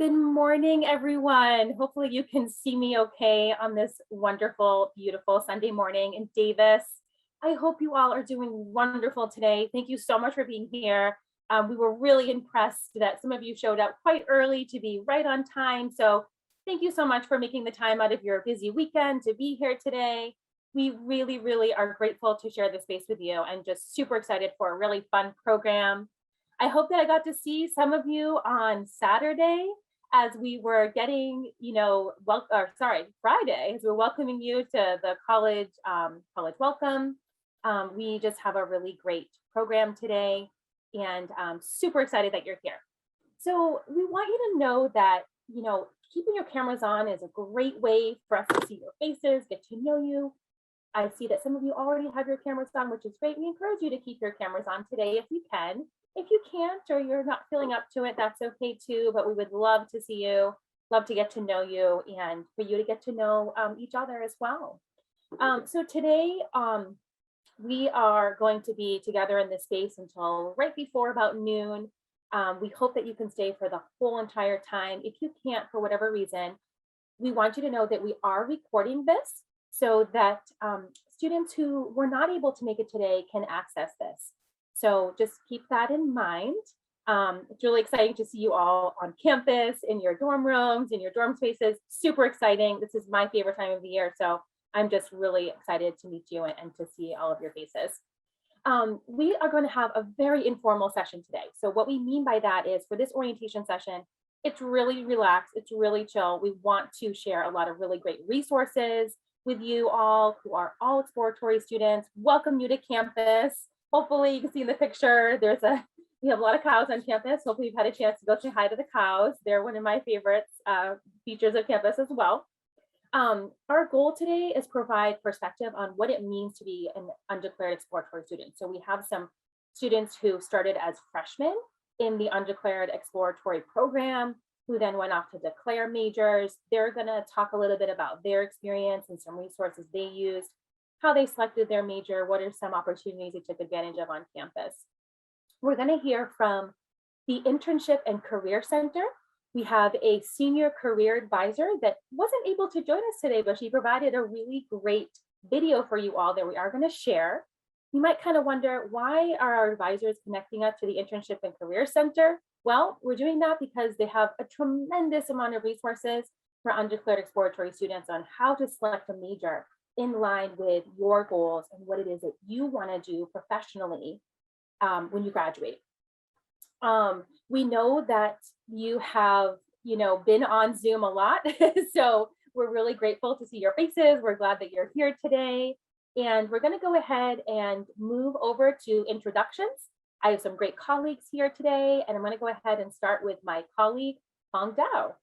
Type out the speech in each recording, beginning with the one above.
Good morning, everyone. Hopefully you can see me okay on this wonderful, beautiful Sunday morning in Davis. I hope you all are doing wonderful today. Thank you so much for being here. We were really impressed that some of you showed up quite early to be right on time. So thank you so much for making the time out of your busy weekend to be here today. We really, really are grateful to share this space with you and just super excited for a really fun program. I hope that I got to see some of you on Saturday as we were getting, Friday, as we're welcoming you to the college welcome. We just have a really great program today, and super excited that you're here. So we want you to know that, keeping your cameras on is a great way for us to see your faces, get to know you. I see that some of you already have your cameras on, which is great. We encourage you to keep your cameras on today if you can. If you can't or you're not feeling up to it, that's okay too, but we would love to see you, love to get to know you, and for you to get to know each other as well. So today, we are going to be together in this space until right before about noon. We hope that you can stay for the whole entire time. If you can't, for whatever reason, we want you to know that we are recording this so that students who were not able to make it today can access this. So just keep that in mind. It's really exciting to see you all on campus, in your dorm rooms, in your dorm spaces. Super exciting. This is my favorite time of the year. So I'm just really excited to meet you and to see all of your faces. We are going to have a very informal session today. So what we mean by that is for this orientation session, it's really relaxed. It's really chill. We want to share a lot of really great resources with you all who are all exploratory students. Welcome you to campus. Hopefully you can see in the picture, we have a lot of cows on campus. Hopefully you've had a chance to go say hi to the cows. They're one of my favorites features of campus as well. Our goal today is provide perspective on what it means to be an undeclared exploratory student. So we have some students who started as freshmen in the undeclared exploratory program, who then went off to declare majors. They're gonna talk a little bit about their experience and some resources they used, how they selected their major, what are some opportunities they took advantage of on campus. We're gonna hear from the Internship and Career Center. We have a senior career advisor that wasn't able to join us today, but she provided a really great video for you all that we are gonna share. You might kind of wonder, why are our advisors connecting us to the Internship and Career Center? Well, we're doing that because they have a tremendous amount of resources for undeclared exploratory students on how to select a major in line with your goals and what it is that you want to do professionally when you graduate. We know that you have, been on Zoom a lot, so we're really grateful to see your faces. We're glad that you're here today, and we're going to go ahead and move over to introductions. I have some great colleagues here today, and I'm going to go ahead and start with my colleague, Hong Dao.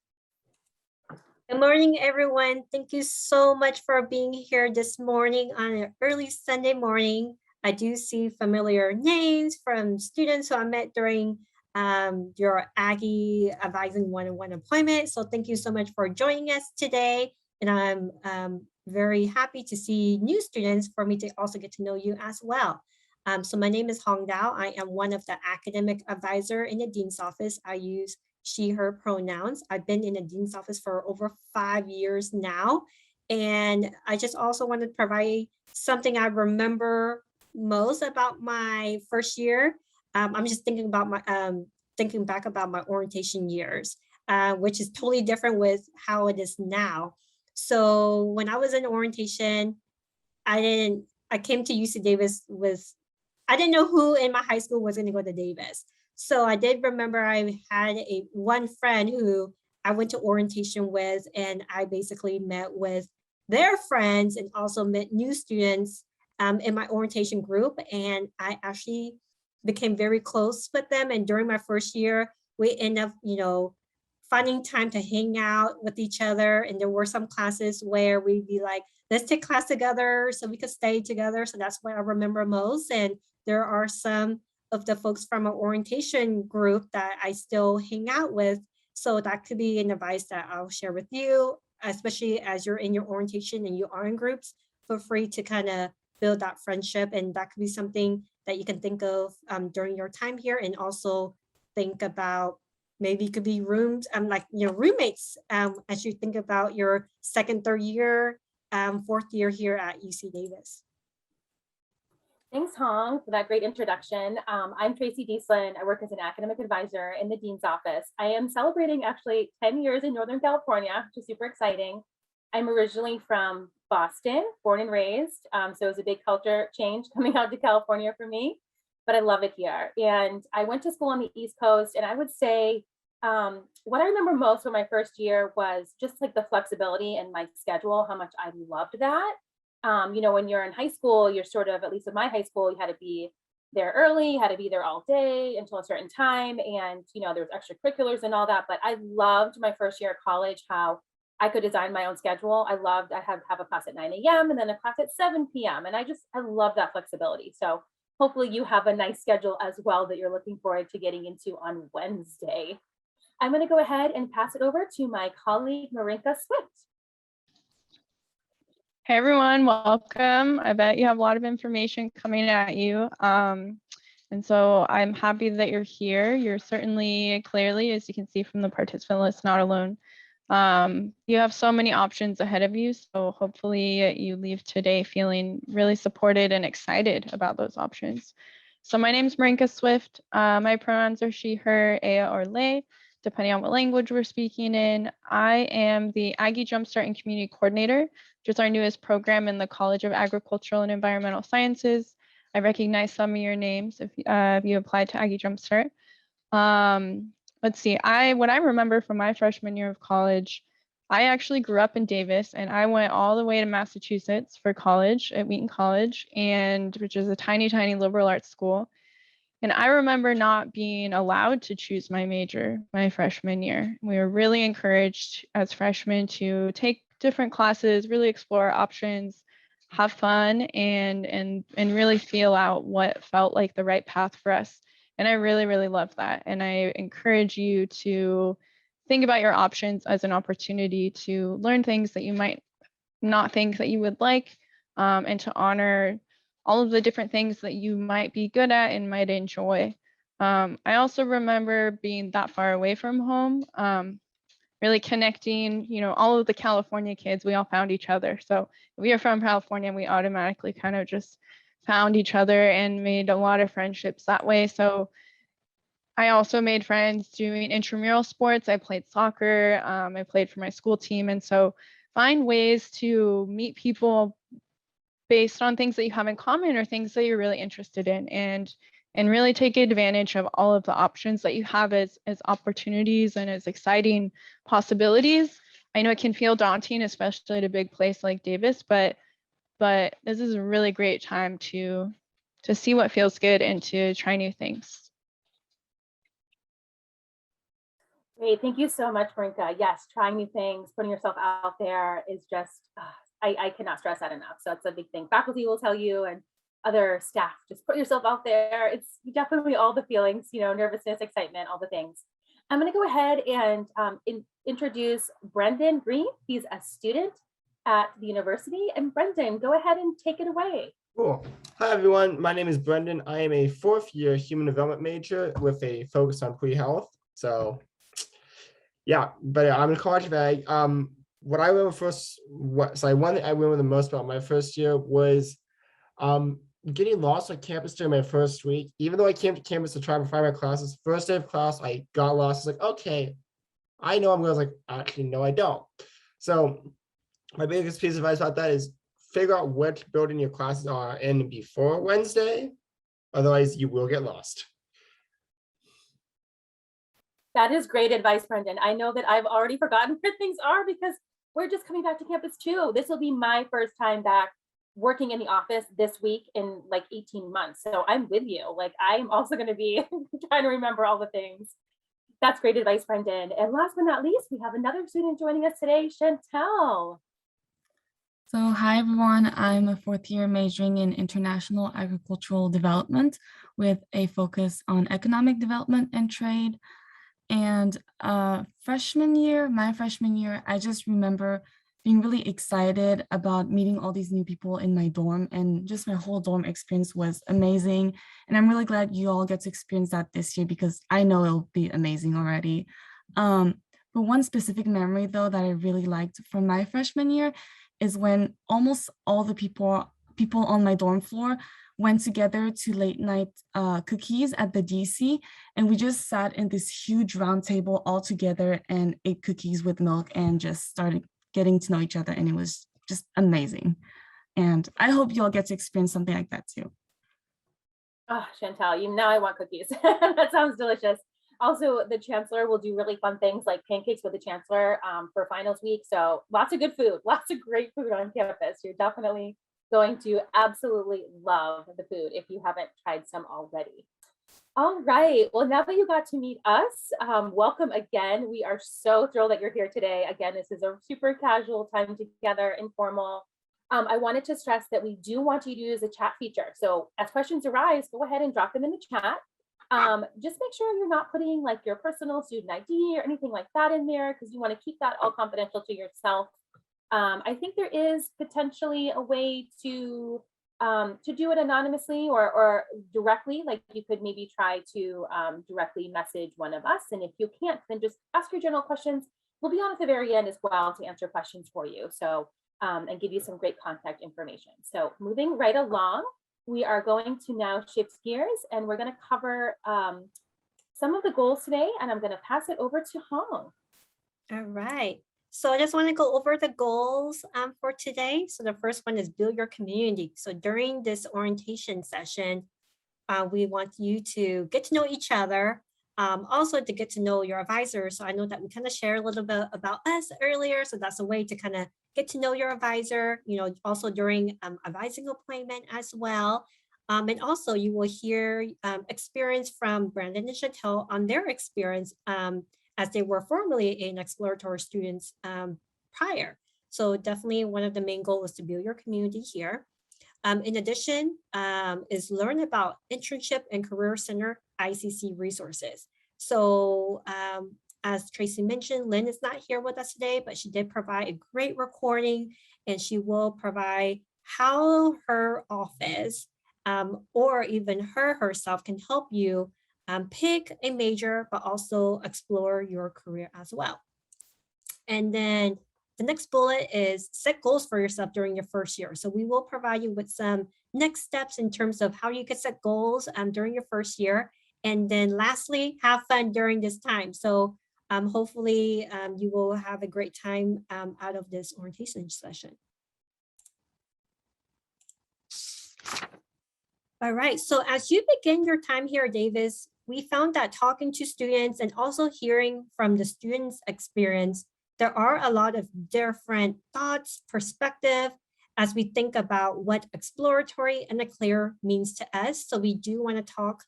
Good morning, everyone. Thank you so much for being here this morning on an early Sunday morning. I do see familiar names from students who I met during your Aggie Advising 101 appointment. So thank you so much for joining us today. And I'm very happy to see new students for me to also get to know you as well. So my name is Hong Dao. I am one of the academic advisor in the Dean's office. I use she, her pronouns. I've been in the Dean's office for over 5 years now. And I just also want to provide something I remember most about my first year. I'm just thinking about thinking back about my orientation years, which is totally different with how it is now. So when I was in orientation, I came to UC Davis I didn't know who in my high school was going to go to Davis. So I did remember I had one friend who I went to orientation with, and I basically met with their friends and also met new students in my orientation group. And I actually became very close with them. And during my first year, we ended up, finding time to hang out with each other. And there were some classes where we'd be like, let's take class together so we could stay together. So that's what I remember most. And there are some of the folks from our orientation group that I still hang out with. So that could be an advice that I'll share with you, especially as you're in your orientation and you are in groups. Feel free to kind of build that friendship, and that could be something that you can think of during your time here, and also think about maybe it could be rooms, like your roommates, as you think about your second, third year, fourth year here at UC Davis. Thanks, Hong, for that great introduction. I'm Tracy Dieslin. I work as an academic advisor in the dean's office. I am celebrating actually 10 years in Northern California, which is super exciting. I'm originally from Boston, born and raised. So it was a big culture change coming out to California for me, but I love it here. And I went to school on the East Coast, and I would say what I remember most from my first year was just like the flexibility in my schedule, how much I loved that. You know, when you're in high school, you're sort of, at least in my high school, you had to be there early, you had to be there all day until a certain time. And, you know, there was extracurriculars and all that. But I loved my first year of college, how I could design my own schedule. I have a class at 9 a.m. and then a class at 7 p.m. And I love that flexibility. So hopefully you have a nice schedule as well that you're looking forward to getting into on Wednesday. I'm going to go ahead and pass it over to my colleague, Marinka Swift. Hey everyone, welcome. I bet you have a lot of information coming at you. And so I'm happy that you're here. You're certainly clearly, as you can see from the participant list, not alone. You have so many options ahead of you. So hopefully you leave today feeling really supported and excited about those options. So my name is Marinka Swift. My pronouns are she, her, ea, or lay, depending on what language we're speaking in. I am the Aggie Jumpstart and Community Coordinator, which is our newest program in the College of Agricultural and Environmental Sciences. I recognize some of your names if you applied to Aggie Jumpstart. Let's see, what I remember from my freshman year of college, I actually grew up in Davis and I went all the way to Massachusetts for college at Wheaton College, which is a tiny, tiny liberal arts school. And I remember not being allowed to choose my major my freshman year. We were really encouraged as freshmen to take different classes, really explore options, have fun, and really feel out what felt like the right path for us. And I really, really love that. And I encourage you to think about your options as an opportunity to learn things that you might not think that you would like, and to honor all of the different things that you might be good at and might enjoy. I also remember being that far away from home, really connecting, you know, all of the California kids, we all found each other. So we are from California, we automatically kind of just found each other and made a lot of friendships that way. So I also made friends doing intramural sports. I played soccer, I played for my school team. And so find ways to meet people based on things that you have in common or things that you're really interested in, and really take advantage of all of the options that you have as opportunities and as exciting possibilities. I know it can feel daunting, especially at a big place like Davis, but this is a really great time to see what feels good and to try new things. Great, thank you so much, Marinka. Yes, trying new things, putting yourself out there is just, I cannot stress that enough. So that's a big thing. Faculty will tell you, and other staff, just put yourself out there. It's definitely all the feelings, you know, nervousness, excitement, all the things. I'm going to go ahead and introduce Brendan Green. He's a student at the university. And Brendan, go ahead and take it away. Cool. Hi, everyone. My name is Brendan. I am a fourth-year human development major with a focus on pre-health. So, yeah, but I'm a college bag. What I remember one thing I remember the most about my first year was getting lost on campus during my first week. Even though I came to campus to try to find my classes, first day of class, I got lost. I was like, okay, I know I'm going. I was like, actually, no, I don't. So my biggest piece of advice about that is figure out which building your classes are in before Wednesday. Otherwise, you will get lost. That is great advice, Brendan. I know that I've already forgotten where things are because we're just coming back to campus too. This will be my first time back working in the office this week in like 18 months. So I'm with you. Like I'm also going to be trying to remember all the things. That's great advice, Brendan. And last but not least, we have another student joining us today, Chantel. So hi everyone, I'm a fourth year majoring in international agricultural development with a focus on economic development and trade. And my freshman year, I just remember being really excited about meeting all these new people in my dorm, and just my whole dorm experience was amazing. And I'm really glad you all get to experience that this year because I know it'll be amazing already. But one specific memory though that I really liked from my freshman year is when almost all the people on my dorm floor went together to late night cookies at the DC, and we just sat in this huge round table all together and ate cookies with milk and just started getting to know each other, and it was just amazing. And I hope you all get to experience something like that too. Oh, Chantal, now I want cookies. That sounds delicious. Also, the chancellor will do really fun things like pancakes with the chancellor for finals week. So lots of good food, lots of great food on campus. You're definitely going to absolutely love the food if you haven't tried some already. All right, well, now that you got to meet us, welcome again. We are so thrilled that you're here today. Again, this is a super casual time together, informal. I wanted to stress that we do want you to use the chat feature. So as questions arise, go ahead and drop them in the chat. Just make sure you're not putting like your personal student ID or anything like that in there, because you want to keep that all confidential to yourself. I think there is potentially a way to do it anonymously or directly, like you could maybe try to directly message one of us. And if you can't, then just ask your general questions. We'll be on at the very end as well to answer questions for you. So, and give you some great contact information. So moving right along, we are going to now shift gears and we're going to cover some of the goals today, and I'm going to pass it over to Hong. All right. So I just want to go over the goals for today. So the first one is build your community. So during this orientation session, we want you to get to know each other, also to get to know your advisor. So I know that we kind of shared a little bit about us earlier. So that's a way to kind of get to know your advisor, also during advising appointment as well. And also you will hear experience from Brandon and Chantel on their experience as they were formerly in exploratory students prior. So definitely one of the main goals is to build your community here. In addition, is learn about internship and career center ICC resources. So as Tracy mentioned, Lynn is not here with us today, but she did provide a great recording, and she will provide how her office or even herself can help you pick a major, but also explore your career as well. And then the next bullet is set goals for yourself during your first year. So we will provide you with some next steps in terms of how you can set goals during your first year. And then lastly, have fun during this time. So hopefully you will have a great time out of this orientation session. All right, so as you begin your time here at Davis, we found that talking to students and also hearing from the students' experience, there are a lot of different thoughts, perspective, as we think about what exploratory and Eclair means to us. So we do want to talk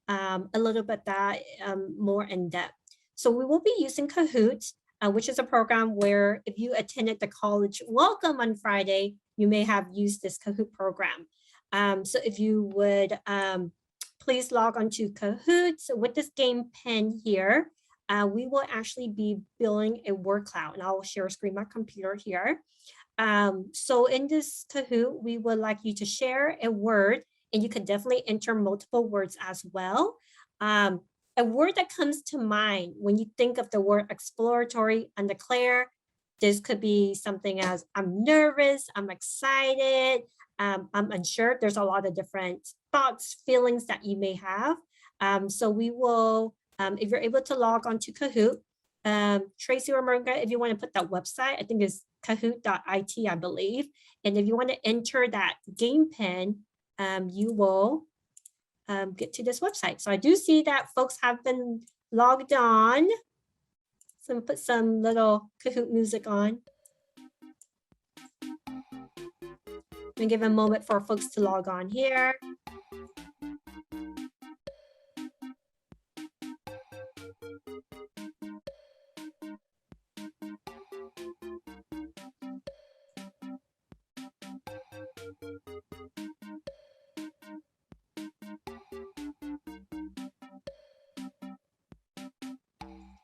a little bit that more in depth. So we will be using Kahoot, which is a program where if you attended the college welcome on Friday, you may have used this Kahoot program. So if you would please log on to Kahoot. So with this game pen here, we will actually be building a word cloud, and I'll share a screen my computer here. So in this Kahoot, we would like you to share a word, and you could definitely enter multiple words as well. A word that comes to mind when you think of the word exploratory and declare, this could be something as I'm nervous, I'm excited, I'm unsure. There's a lot of different thoughts, feelings that you may have. So we will, if you're able to log on to Kahoot, Tracy or Marga, if you want to put that website, I think it's kahoot.it, I believe. And if you want to enter that game pen, you will get to this website. So I do see that folks have been logged on. So put some little Kahoot music on. I'm gonna give a moment for folks to log on here.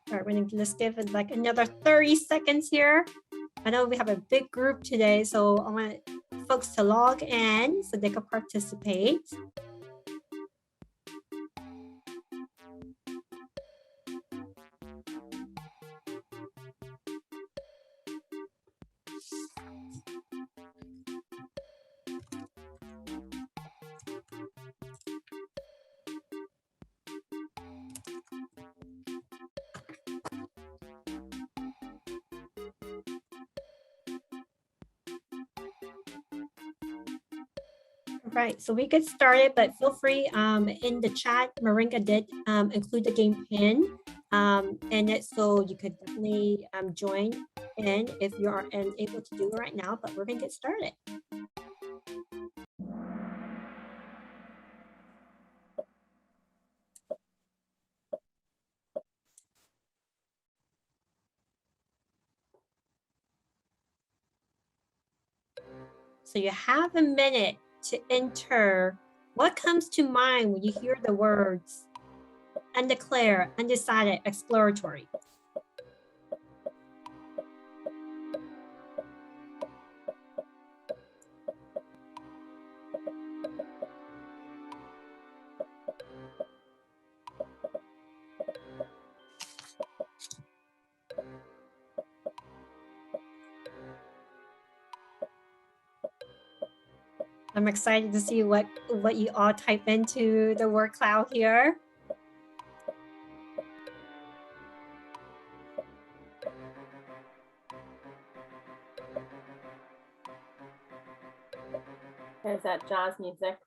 All right, we're gonna just give it like another 30 seconds here. I know we have a big group today, so I want folks to log in so they can participate. Right, so we get started, but feel free in the chat, Marinka did include the game pin in it, so you could definitely join in if you are unable to do it right now, but we're gonna get started. So you have a minute to enter what comes to mind when you hear the words undeclared, undecided, exploratory. I'm excited to see what you all type into the word cloud here. There's that jazz music.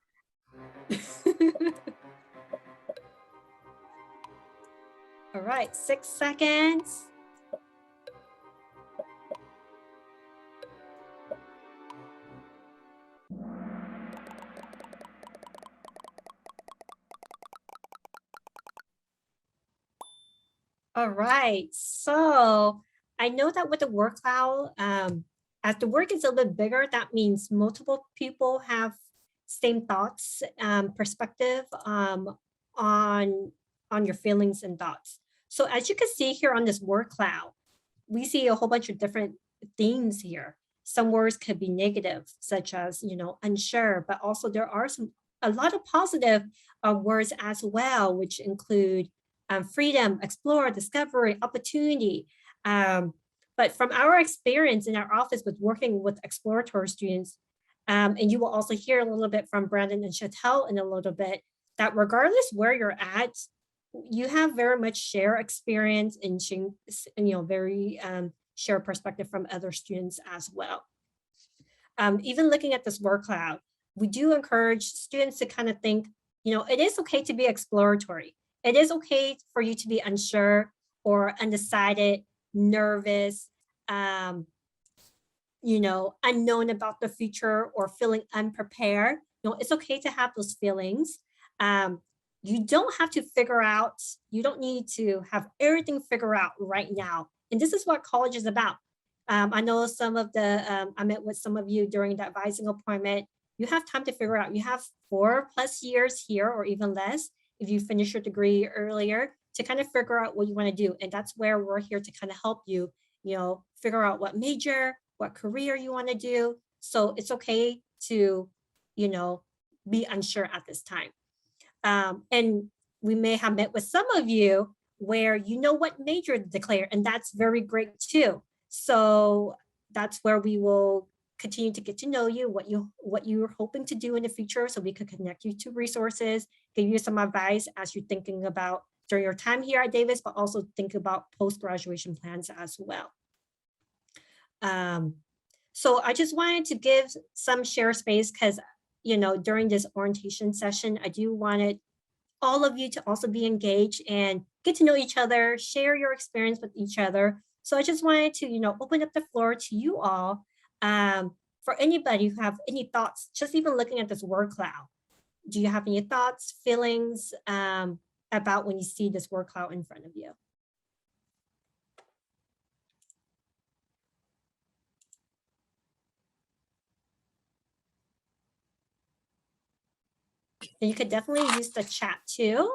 All right, 6 seconds. All right, so I know that with the word cloud, as the word gets a little bit bigger, that means multiple people have same thoughts, perspective on your feelings and thoughts. So as you can see here on this word cloud, we see a whole bunch of different themes here. Some words could be negative, such as, unsure, but also there are a lot of positive words as well, which include freedom, explore, discovery, opportunity. But from our experience in our office with working with exploratory students, and you will also hear a little bit from Brandon and Chantel in a little bit, that regardless where you're at, you have very much shared experience and very shared perspective from other students as well. Even looking at this word cloud, we do encourage students to kind of think, it is okay to be exploratory. It is okay for you to be unsure or undecided, nervous, unknown about the future or feeling unprepared. It's okay to have those feelings. You don't have to figure out, you don't need to have everything figured out right now. And this is what college is about. I know I met with some of you during the advising appointment. You have time to figure out, you have 4+ years here or even less if you finish your degree earlier to kind of figure out what you want to do. And that's where we're here to kind of help you, figure out what major, what career you want to do. So it's okay to, be unsure at this time. And we may have met with some of you where you know what major to declare, and that's very great too. So that's where we will continue to get to know you, what you're hoping to do in the future, so we could connect you to resources, give you some advice as you're thinking about during your time here at Davis, but also think about post-graduation plans as well. So I just wanted to give some share space because, during this orientation session, I do wanted all of you to also be engaged and get to know each other, share your experience with each other. So I just wanted to, open up the floor to you all. For anybody who have any thoughts, just even looking at this word cloud, do you have any thoughts, feelings about when you see this word cloud in front of you? And you could definitely use the chat too.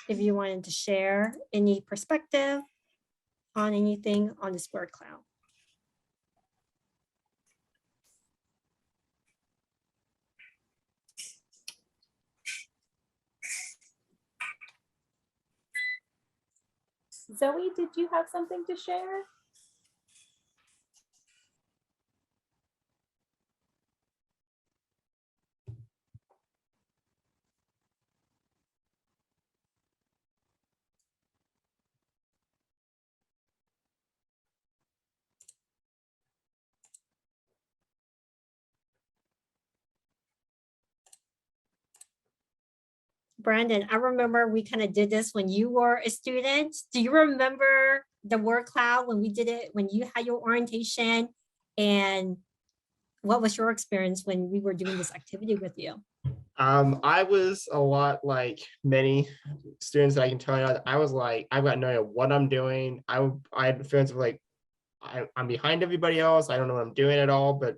If you wanted to share any perspective on anything on this word cloud? Zoe, did you have something to share? Brandon, I remember we kind of did this when you were a student. Do you remember the word cloud when we did it, when you had your orientation? And what was your experience when we were doing this activity with you? I was a lot like many students that I can tell you. I was like, I've got no idea what I'm doing. I had feelings of like, I'm behind everybody else. I don't know what I'm doing at all. But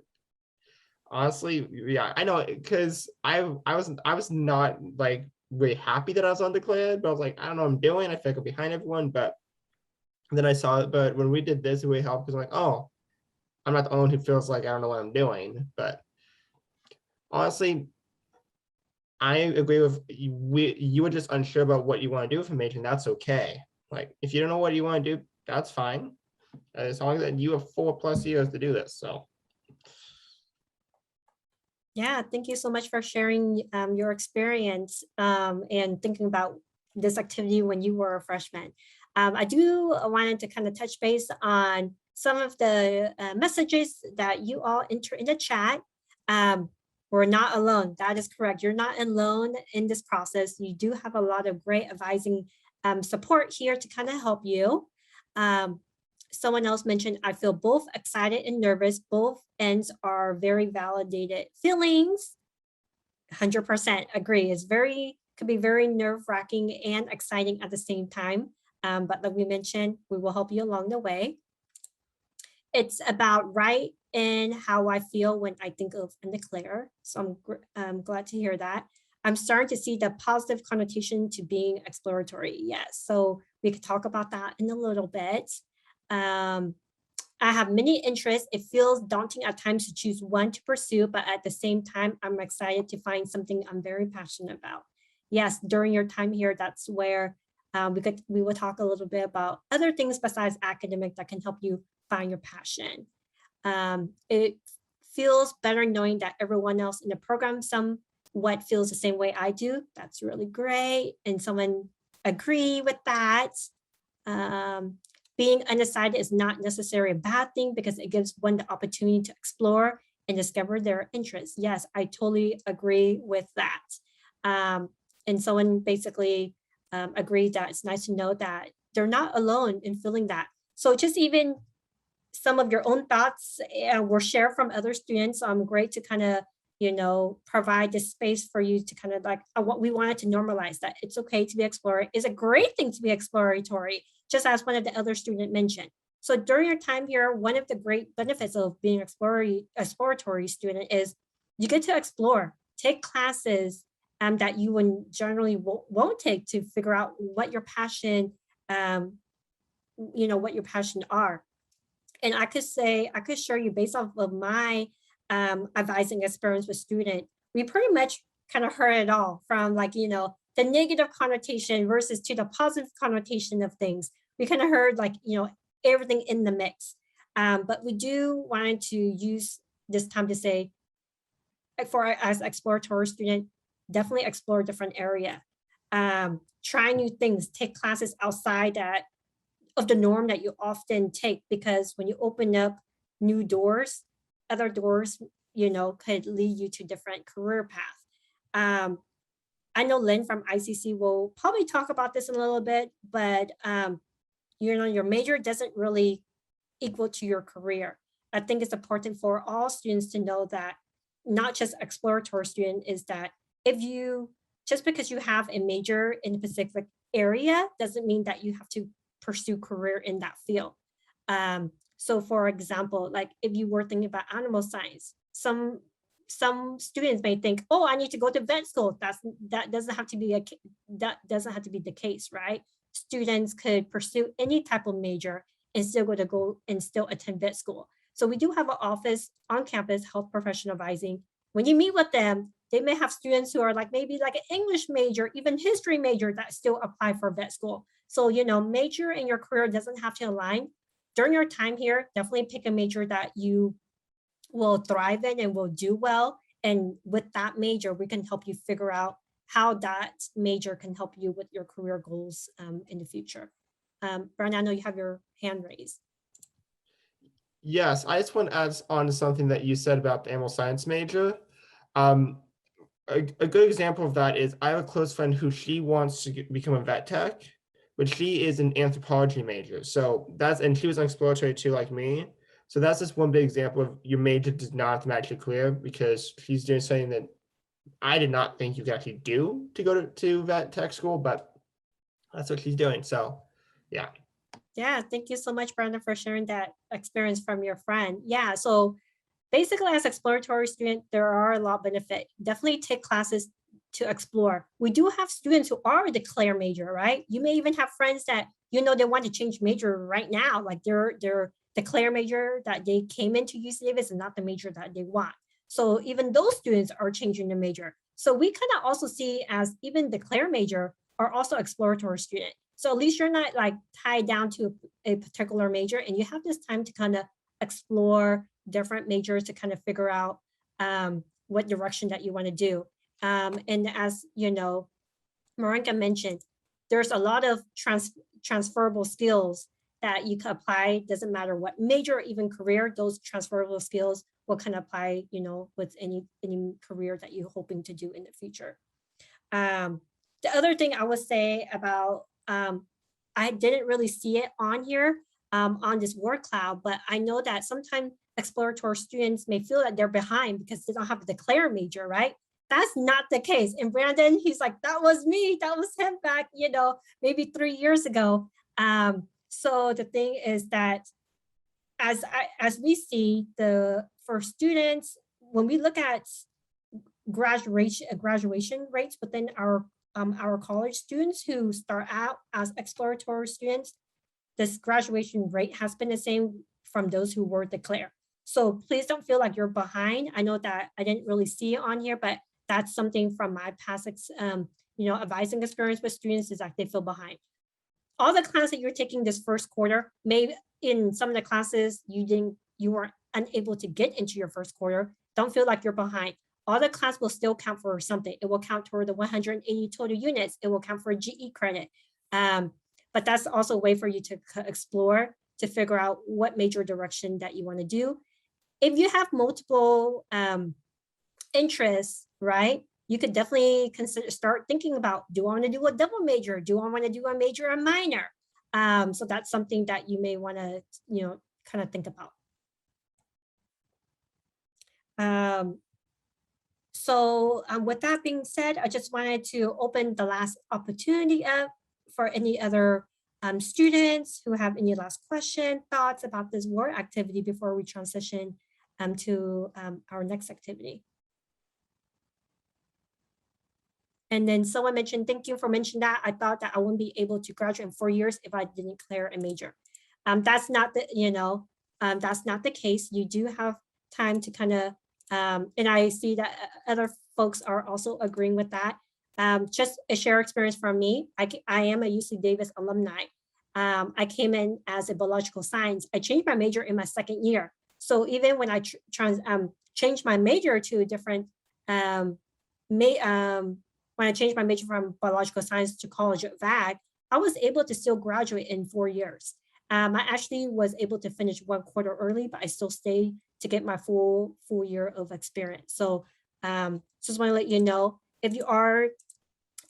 honestly, yeah, I know because I was not like really happy that I was undeclared, but I was like, I don't know what I'm doing. I feel like I'm behind everyone. But then I saw it. But when we did this, it really helped because I'm like, oh, I'm not the only one who feels like I don't know what I'm doing. But honestly, I agree with you. You were just unsure about what you want to do for major, and that's okay. Like if you don't know what you want to do, that's fine. As long as you have 4+ years to do this. So Yeah, thank you so much for sharing your experience and thinking about this activity when you were a freshman. I do wanted to kind of touch base on some of the messages that you all enter in the chat. We're not alone. That is correct. You're not alone in this process. You do have a lot of great advising support here to kind of help you. Someone else mentioned, I feel both excited and nervous. Both ends are very validated feelings. 100% agree. It's could be very nerve-wracking and exciting at the same time. But like we mentioned, we will help you along the way. It's about right in how I feel when I think of undeclared. So I'm glad to hear that. I'm starting to see the positive connotation to being exploratory. Yes, so we could talk about that in a little bit. I have many interests. It feels daunting at times to choose one to pursue, but at the same time, I'm excited to find something I'm very passionate about. Yes, during your time here, that's where we will talk a little bit about other things besides academic that can help you find your passion. It feels better knowing that everyone else in the program somewhat feels the same way I do. That's really great. And someone agree with that. Being undecided is not necessarily a bad thing because it gives one the opportunity to explore and discover their interests. Yes, I totally agree with that. And someone basically agreed that it's nice to know that they're not alone in feeling that. So just even some of your own thoughts were shared from other students. Great to kind of, provide this space for you to kind of like what we wanted to normalize that it's okay to be exploratory. It's a great thing to be exploratory, just as one of the other students mentioned. So during your time here, one of the great benefits of being exploratory student is you get to explore, take classes that you would generally won't take to figure out what your passion, what your passion are. And I could share you based off of my advising experience with students, we pretty much kind of heard it all from like, the negative connotation versus to the positive connotation of things. We kind of heard like, everything in the mix. But we do want to use this time to say, as exploratory student, definitely explore a different area. Try new things, take classes outside of the norm that you often take, because when you open up new doors, other doors, could lead you to different career paths. I know Lynn from ICC will probably talk about this in a little bit, but your major doesn't really equal to your career. I think it's important for all students to know that, not just exploratory student, is that just because you have a major in a specific area doesn't mean that you have to pursue career in that field. So for example, like if you were thinking about animal science, some students may think, oh, I need to go to vet school. That doesn't have to be the case, right? Students could pursue any type of major and still go and still attend vet school. So we do have an office on campus, health professional advising. When you meet with them, they may have students who are like maybe like an English major, even history major that still apply for vet school. So, you know, major and your career doesn't have to align. During your time here, definitely pick a major that you will thrive in and will do well. And with that major, we can help you figure out how that major can help you with your career goals in the future. Brian, I know you have your hand raised. Yes, I just want to add on to something that you said about the animal science major. A good example of that is I have a close friend who she wants to become a vet tech, but she is an anthropology major. So and she was on exploratory too, like me. So that's just one big example of your major does not automatically clear, because she's doing something that I did not think you could actually do to go to vet tech school, but that's what she's doing. So yeah. Yeah, thank you so much, Brenda, for sharing that experience from your friend. Yeah, so basically as exploratory student, there are a lot of benefit. Definitely take classes to explore. We do have students who are a declare major, right? You may even have friends that, you know, they want to change major right now. Like their declare major that they came into UC Davis is not the major that they want. So even those students are changing the major. So we kind of also see as even declare major are also exploratory student. So at least you're not like tied down to a particular major, and you have this time to kind of explore different majors to kind of figure out what direction that you want to do. And as you know, Marinka mentioned, there's a lot of transferable skills that you can apply. Doesn't matter what major or even career, those transferable skills will kind of apply, you know, with any career that you're hoping to do in the future. The other thing I would say about, I didn't really see it on here on this word cloud, but I know that sometimes exploratory students may feel that they're behind because they don't have a declare major, right? That's not the case. And Brandon, he's like, that was me, that was him back, you know, maybe 3 years ago. So the thing is that as we see for students, when we look at graduation rates within our college students who start out as exploratory students, this graduation rate has been the same from those who were declared. So please don't feel like you're behind. I know that I didn't really see it on here, but that's something from my past, you know, advising experience with students is that they feel behind. All the classes that you're taking this first quarter, maybe in some of the classes you were unable to get into your first quarter, don't feel like you're behind. All the class will still count for something. It will count toward the 180 total units. It will count for GE credit. But that's also a way for you to explore, to figure out what major direction that you want to do. If you have multiple interests, right, you could definitely start thinking about, do I want to do a double major? Do I want to do a major and minor? So that's something that you may want to, you know, kind of think about. So with that being said, I just wanted to open the last opportunity up for any other students who have any last question, thoughts about this word activity before we transition to our next activity. And then someone mentioned, thank you for mentioning that. I thought that I wouldn't be able to graduate in 4 years if I didn't clear a major. That's not the, you know, that's not the case. You do have time to kind of, and I see that other folks are also agreeing with that. Just a share experience from me. I am a UC Davis alumni. I came in as a biological science. I changed my major in my second year. So even when I changed my major to a different, when I changed my major from biological science to college at VAG, I was able to still graduate in 4 years. I actually was able to finish 1 quarter early, but I still stayed to get my full year of experience. So just want to let you know, if you are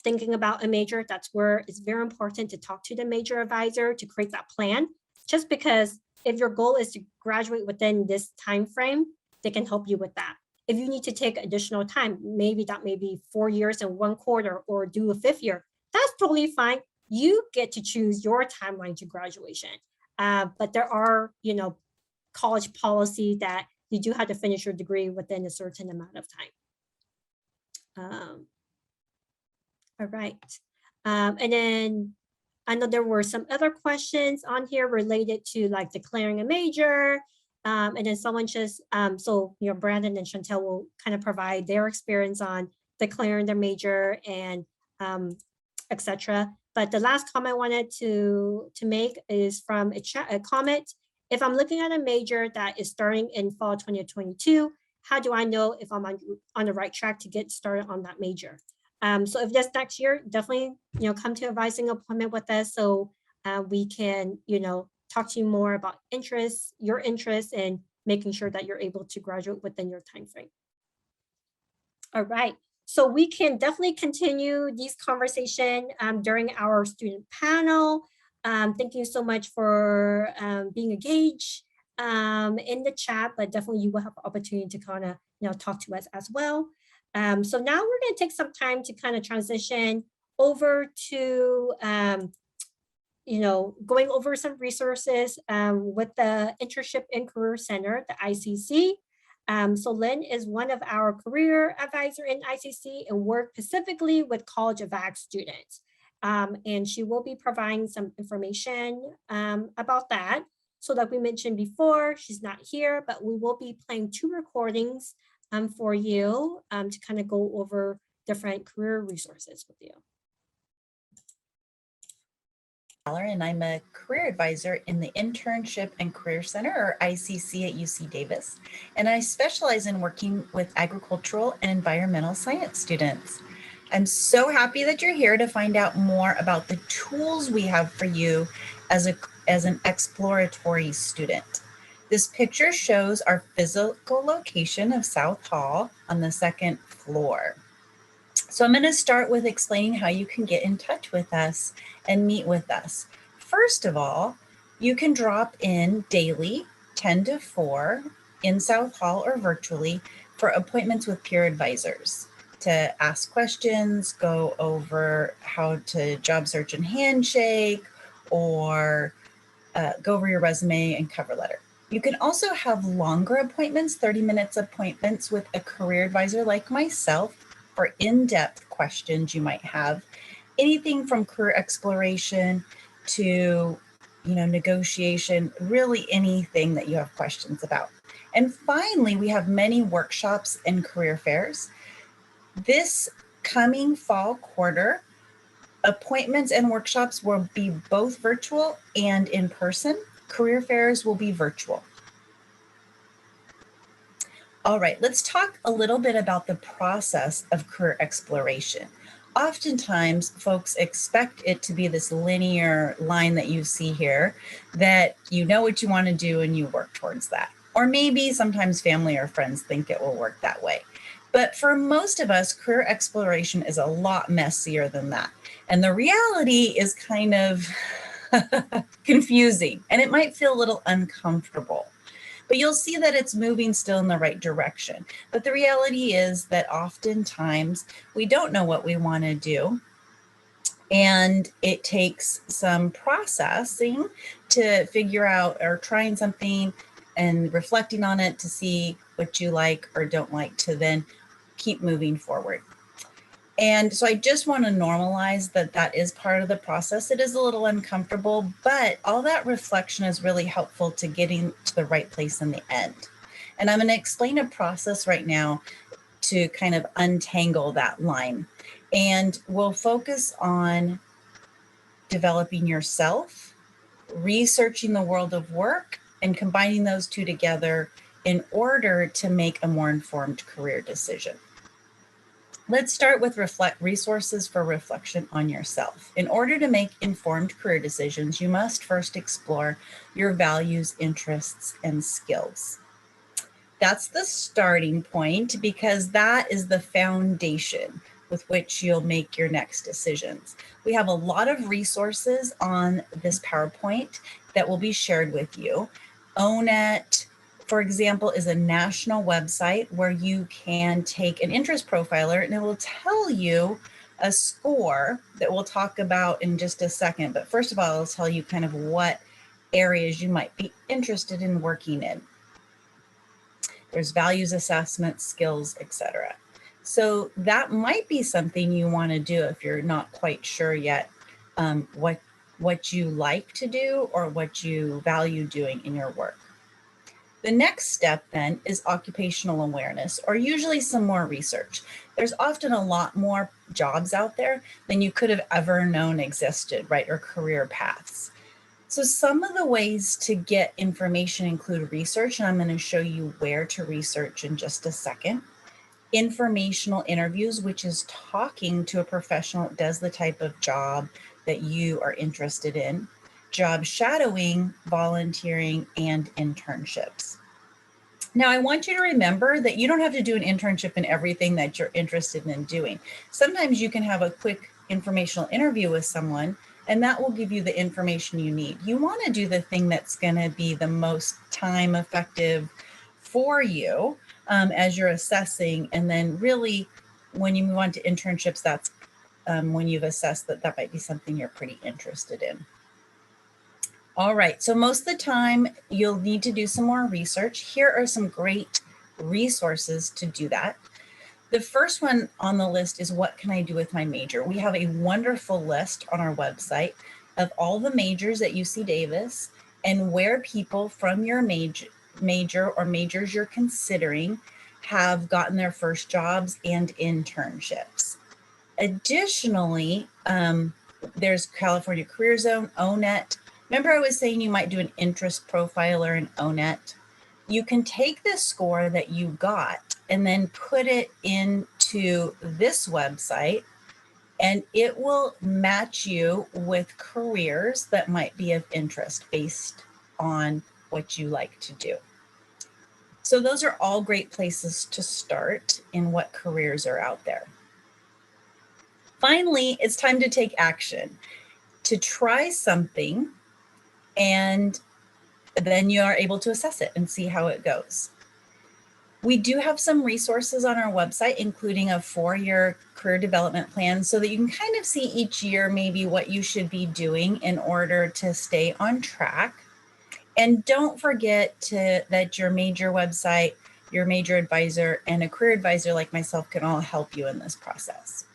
thinking about a major, that's where it's very important to talk to the major advisor to create that plan. Just because if your goal is to graduate within this time frame, they can help you with that. If you need to take additional time, maybe that may be 4 years and 1 quarter or do a 5th year, that's totally fine. You get to choose your timeline to graduation. But there are, you know, college policy that you do have to finish your degree within a certain amount of time. All right. And then I know there were some other questions on here related to like declaring a major. And then someone just, so, you know, Brandon and Chantel will kind of provide their experience on declaring their major and etc. But the last comment I wanted to make is from a comment. If I'm looking at a major that is starting in fall 2022, how do I know if I'm on the right track to get started on that major? So if that's next year, definitely, you know, come to advising appointment with us so we can, you know, talk to you more about interests, your interests, and making sure that you're able to graduate within your time frame. All right, so we can definitely continue these conversation during our student panel. Thank you so much for being engaged in the chat, but definitely you will have the opportunity to kind of, you know, talk to us as well. So now we're going to take some time to kind of transition over to, you know, going over some resources with the Internship and Career Center, the ICC. So Lynn is one of our career advisor in ICC and work specifically with College of Ag students. And she will be providing some information about that. So like we mentioned before, she's not here, but we will be playing 2 recordings for you to kind of go over different career resources with you. And I'm a career advisor in the Internship and Career Center, or ICC, at UC Davis. And I specialize in working with agricultural and environmental science students. I'm so happy that you're here to find out more about the tools we have for you as an exploratory student. This picture shows our physical location of South Hall on the 2nd floor. So I'm going to start with explaining how you can get in touch with us and meet with us. First of all, you can drop in daily 10 to 4 in South Hall or virtually for appointments with peer advisors to ask questions, go over how to job search and handshake, or go over your resume and cover letter. You can also have longer appointments, 30 minutes appointments with a career advisor like myself for in-depth questions you might have. Anything from career exploration to, you know, negotiation, really anything that you have questions about. And finally, we have many workshops and career fairs. This coming fall quarter, appointments and workshops will be both virtual and in person. Career fairs will be virtual. All right, let's talk a little bit about the process of career exploration. Oftentimes, folks expect it to be this linear line that you see here, that you know what you want to do and you work towards that. Or maybe sometimes family or friends think it will work that way. But for most of us, career exploration is a lot messier than that. And the reality is kind of confusing, and it might feel a little uncomfortable. But you'll see that it's moving still in the right direction. But the reality is that oftentimes we don't know what we want to do. And it takes some processing to figure out, or trying something and reflecting on it to see what you like or don't like, to then keep moving forward. And so I just want to normalize that that is part of the process. It is a little uncomfortable, but all that reflection is really helpful to getting to the right place in the end. And I'm going to explain a process right now to kind of untangle that line. And we'll focus on developing yourself, researching the world of work, and combining those two together in order to make a more informed career decision. Let's start with resources for reflection on yourself. In order to make informed career decisions, you must first explore your values, interests, and skills. That's the starting point, because that is the foundation with which you'll make your next decisions. We have a lot of resources on this PowerPoint that will be shared with you. ONET, for example, is a national website where you can take an interest profiler and it will tell you a score that we'll talk about in just a second. But first of all, I'll tell you kind of what areas you might be interested in working in. There's values assessments, skills, etc. So that might be something you want to do if you're not quite sure yet what what you like to do or what you value doing in your work. The next step then is occupational awareness, or usually some more research. There's often a lot more jobs out there than you could have ever known existed, right, or career paths. So some of the ways to get information include research, and I'm going to show you where to research in just a second. Informational interviews, which is talking to a professional that does the type of job that you are interested in. Job shadowing, volunteering, and internships. Now, I want you to remember that you don't have to do an internship in everything that you're interested in doing. Sometimes you can have a quick informational interview with someone, and that will give you the information you need. You want to do the thing that's going to be the most time effective for you as you're assessing. And then really, when you move on to internships, that's when you've assessed that that might be something you're pretty interested in. All right, so most of the time you'll need to do some more research. Here are some great resources to do that. The first one on the list is what can I do with my major? We have a wonderful list on our website of all the majors at UC Davis and where people from your major or majors you're considering have gotten their first jobs and internships. Additionally, there's California Career Zone, ONET. Remember I was saying you might do an interest profile or an ONET? You can take this score that you got and then put it into this website, and it will match you with careers that might be of interest based on what you like to do. So those are all great places to start in what careers are out there. Finally, it's time to take action, to try something, and then you are able to assess it and see how it goes. We do have some resources on our website, including a 4-year career development plan, so that you can kind of see each year maybe what you should be doing in order to stay on track. And don't forget that your major website, your major advisor, and a career advisor like myself can all help you in this process.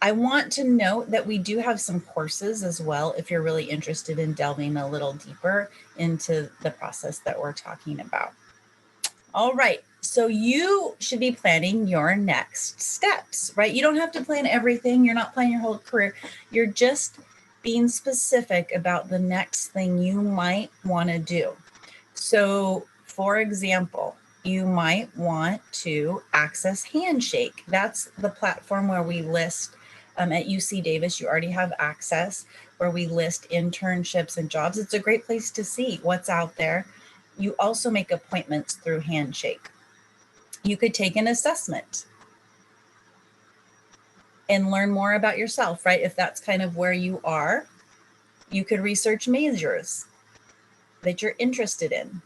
I want to note that we do have some courses as well if you're really interested in delving a little deeper into the process that we're talking about. All right, so you should be planning your next steps, right? You don't have to plan everything. You're not planning your whole career. You're just being specific about the next thing you might want to do. So, for example, you might want to access Handshake. That's the platform where we list at UC Davis, you already have access, where we list internships and jobs. It's a great place to see what's out there. You also make appointments through Handshake. You could take an assessment and learn more about yourself, right? If that's kind of where you are, you could research majors that you're interested in.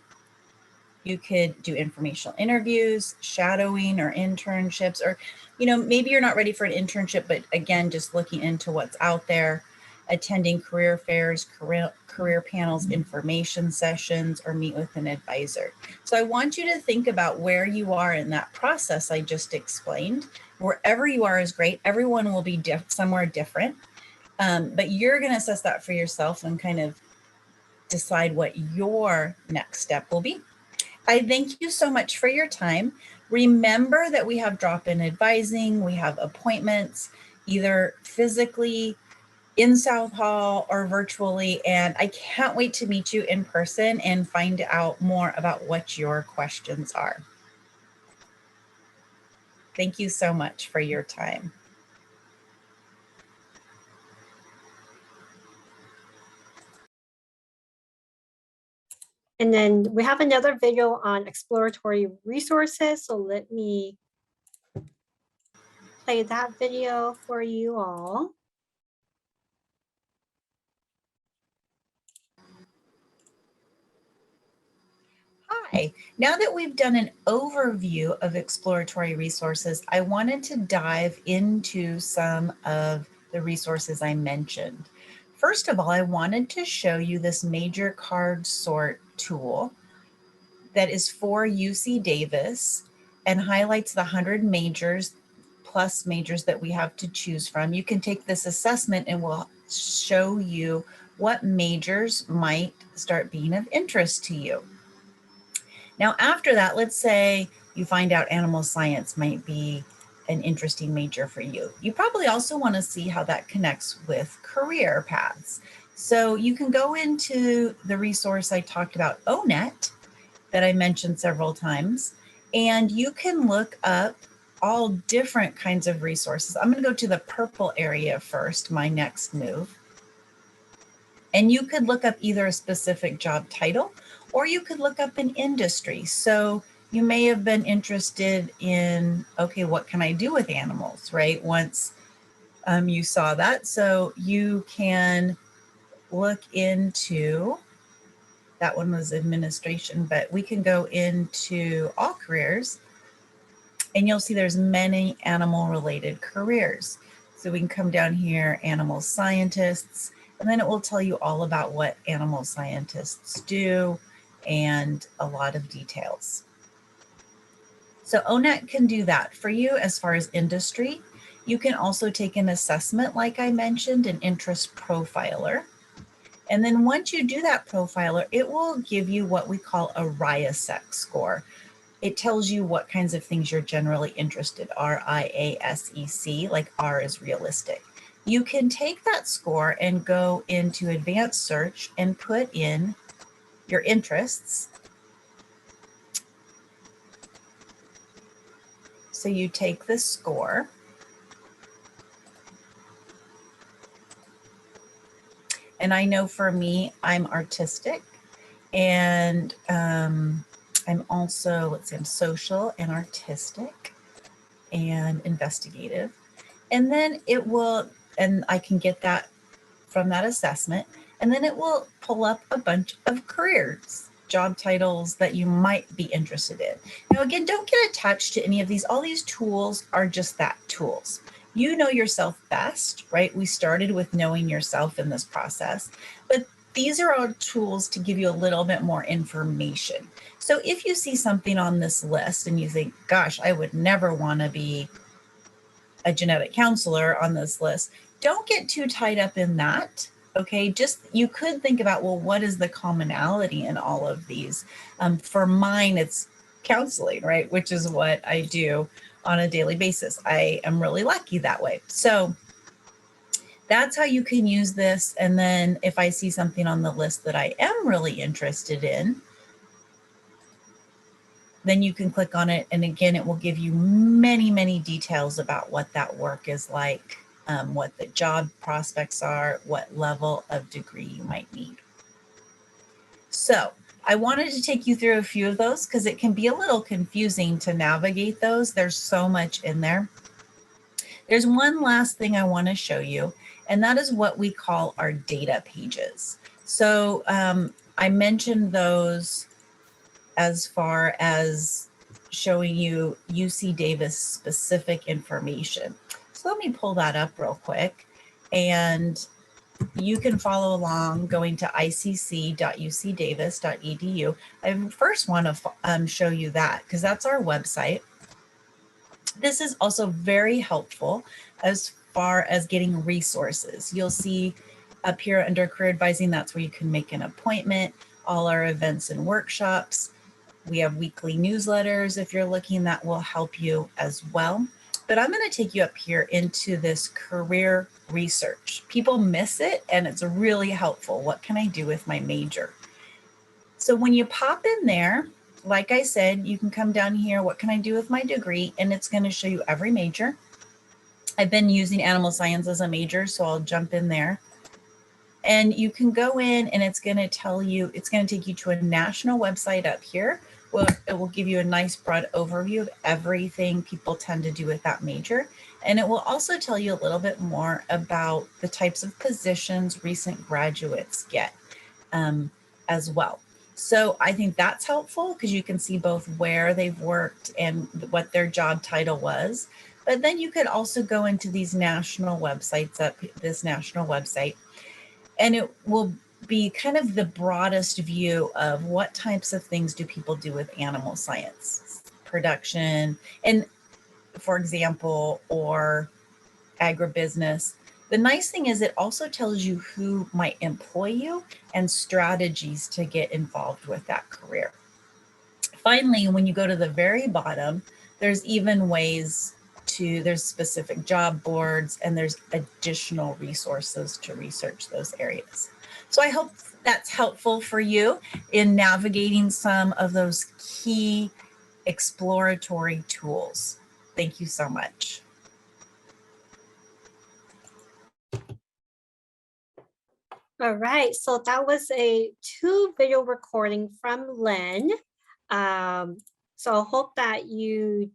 You could do informational interviews, shadowing or internships, or, you know, maybe you're not ready for an internship, but again, just looking into what's out there, attending career fairs, career panels, information sessions, or meet with an advisor. So I want you to think about where you are in that process I just explained. Wherever you are is great. Everyone will be somewhere different, but you're going to assess that for yourself and kind of decide what your next step will be. I thank you so much for your time. Remember that we have drop-in advising, we have appointments, either physically in South Hall or virtually, and I can't wait to meet you in person and find out more about what your questions are. Thank you so much for your time. And then we have another video on exploratory resources. So let me play that video for you all. Hi, now that we've done an overview of exploratory resources, I wanted to dive into some of the resources I mentioned. First of all, I wanted to show you this major card sort tool that is for UC Davis and highlights the 100 majors plus majors that we have to choose from. You can take this assessment and we'll show you what majors might start being of interest to you. Now, after that, let's say you find out animal science might be an interesting major for you. You probably also want to see how that connects with career paths. So you can go into the resource I talked about, ONET, that I mentioned several times, and you can look up all different kinds of resources. I'm going to go to the purple area first, my next move. And you could look up either a specific job title, or you could look up an industry. So you may have been interested in, okay, what can I do with animals, right? Once you saw that. So you can look into, that one was administration, but we can go into all careers, and you'll see there's many animal related careers. So we can come down here, animal scientists, and then it will tell you all about what animal scientists do and a lot of details. So ONET can do that for you as far as industry. You can also take an assessment, like I mentioned, an interest profiler. And then once you do that profiler, it will give you what we call a RIASEC score. It tells you what kinds of things you're generally interested, RIASEC, like R is realistic. You can take that score and go into advanced search and put in your interests. So you take this score and I know for me, I'm artistic and I'm also, let's see, I'm social and artistic and investigative. And then it will, and I can get that from that assessment. And then it will pull up a bunch of careers, job titles that you might be interested in. Now, again, don't get attached to any of these. All these tools are just that, tools. You know yourself best, right? We started with knowing yourself in this process, but these are all tools to give you a little bit more information. So if you see something on this list and you think, gosh, I would never want to be a genetic counselor on this list, don't get too tied up in that. Okay, just you could think about, well, what is the commonality in all of these? For mine, it's counseling, right? Which is what I do on a daily basis. I am really lucky that way. So that's how you can use this. And then if I see something on the list that I am really interested in, then you can click on it. And again, it will give you many, many details about what that work is like, what the job prospects are, what level of degree you might need. So I wanted to take you through a few of those because it can be a little confusing to navigate those. There's so much in there. There's one last thing I want to show you, and that is what we call our data pages. So I mentioned those as far as showing you UC Davis specific information. So let me pull that up real quick, and you can follow along going to icc.ucdavis.edu. I first want to show you that because that's our website. This is also very helpful as far as getting resources. You'll see up here under career advising, that's where you can make an appointment, all our events and workshops. We have weekly newsletters. If you're looking, that will help you as well. But I'm going to take you up here into this career research. People miss it and it's really helpful. What can I do with my major? So when you pop in there, like I said, you can come down here, what can I do with my degree? And it's going to show you every major. I've been using animal science as a major, so I'll jump in there. And you can go in and it's going to tell you, it's going to take you to a national website up here. Well, it will give you a nice broad overview of everything people tend to do with that major. And it will also tell you a little bit more about the types of positions recent graduates get as well. So I think that's helpful because you can see both where they've worked and what their job title was. But then you could also go into these national websites, this national website, and it will be kind of the broadest view of what types of things do people do with animal science, production. And for example, or agribusiness. The nice thing is it also tells you who might employ you and strategies to get involved with that career. Finally, when you go to the very bottom, there's even ways to, there's specific job boards and there's additional resources to research those areas. So I hope that's helpful for you in navigating some of those key exploratory tools. Thank you so much. All right, so that was a 2 video recording from Lynn. So I hope that if you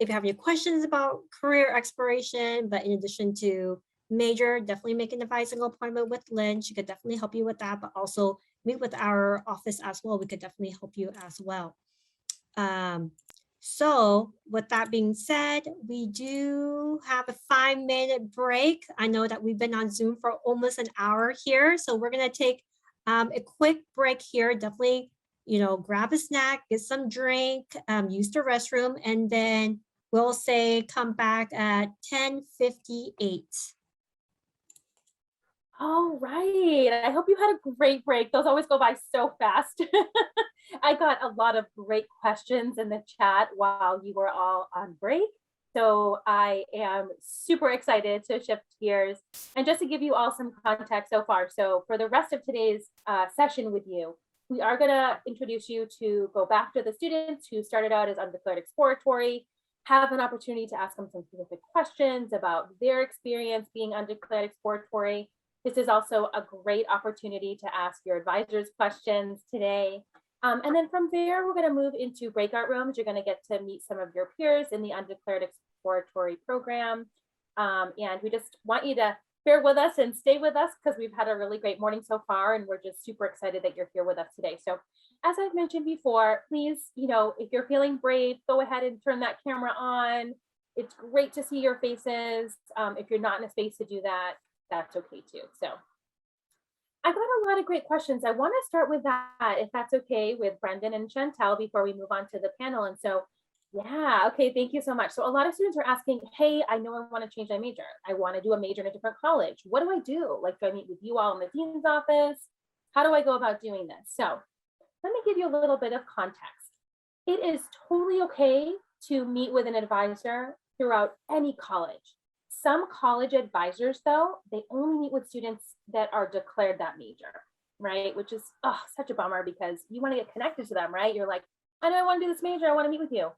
have any questions about career exploration, but in addition to major, definitely make an advising appointment with Lynn. She could definitely help you with that, but also meet with our office as well. We could definitely help you as well. So with that being said, we do have a 5-minute break. I know that we've been on Zoom for almost an hour here. So we're gonna take a quick break here. Definitely, grab a snack, get some drink, use the restroom, and then we'll say come back at 10:58. All right. I hope you had a great break. Those always go by so fast. I got a lot of great questions in the chat while you were all on break. So I am super excited to shift gears and just to give you all some context so far. So for the rest of today's session with you, we are going to introduce you to go back to the students who started out as undeclared exploratory, have an opportunity to ask them some specific questions about their experience being undeclared exploratory. This is also a great opportunity to ask your advisors questions today. And then from there, we're going to move into breakout rooms. You're going to get to meet some of your peers in the undeclared exploratory program. And we just want you to bear with us and stay with us because we've had a really great morning so far. And we're just super excited that you're here with us today. So as I've mentioned before, please, if you're feeling brave, go ahead and turn that camera on. It's great to see your faces. If you're not in a space to do that, that's okay too. So I got a lot of great questions. I want to start with that, if that's okay with Brendan and Chantel before we move on to the panel. And so, yeah, okay, thank you so much. So a lot of students are asking, hey, I know I want to change my major. I want to do a major in a different college. What do I do? Like, do I meet with you all in the dean's office? How do I go about doing this? So let me give you a little bit of context. It is totally okay to meet with an advisor throughout any college. Some college advisors, though, they only meet with students that are declared that major, right? Which is such a bummer because you want to get connected to them, right? You're like, I know I want to do this major. I want to meet with you.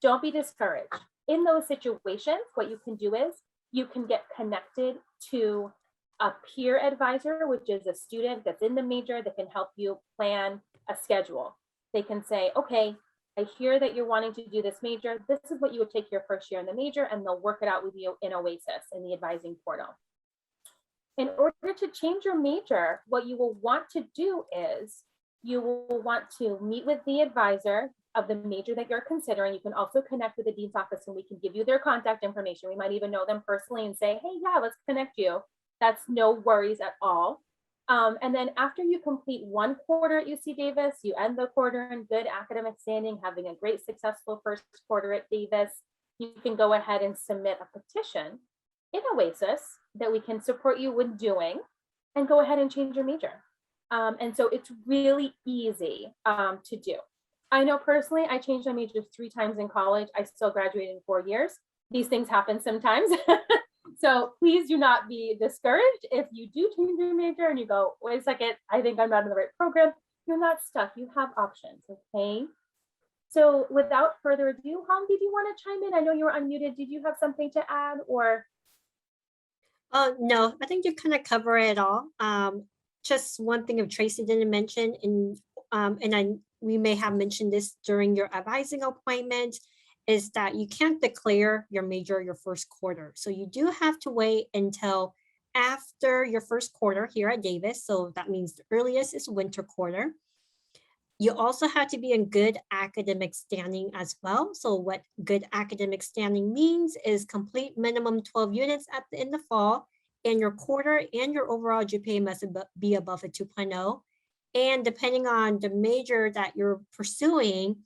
Don't be discouraged. In those situations, what you can do is you can get connected to a peer advisor, which is a student that's in the major that can help you plan a schedule. They can say, okay, I hear that you're wanting to do this major. This is what you would take your first year in the major, and they'll work it out with you in Oasis in the advising portal. In order to change your major, what you will want to do is you will want to meet with the advisor of the major that you're considering. You can also connect with the dean's office and we can give you their contact information. We might even know them personally and say, hey, yeah, let's connect you. That's no worries at all. And then after you complete one quarter at UC Davis, you end the quarter in good academic standing, having a great successful first quarter at Davis, you can go ahead and submit a petition in Oasis that we can support you with doing and go ahead and change your major. And so it's really easy to do. I know personally, I changed my major 3 times in college. I still graduated in 4 years. These things happen sometimes. So please do not be discouraged if you do change your major and you go, wait a second, I think I'm not in the right program. You're not stuck. You have options, okay? So without further ado, Hong, did you want to chime in? I know you were unmuted. Did you have something to add or? No, I think you kind of cover it all. Just one thing if Tracy didn't mention, we may have mentioned this during your advising appointment, is that you can't declare your major your first quarter. So you do have to wait until after your first quarter here at Davis. So that means the earliest is winter quarter. You also have to be in good academic standing as well. So what good academic standing means is complete minimum 12 units in the fall, and your quarter and your overall GPA must be above a 2.0. And depending on the major that you're pursuing,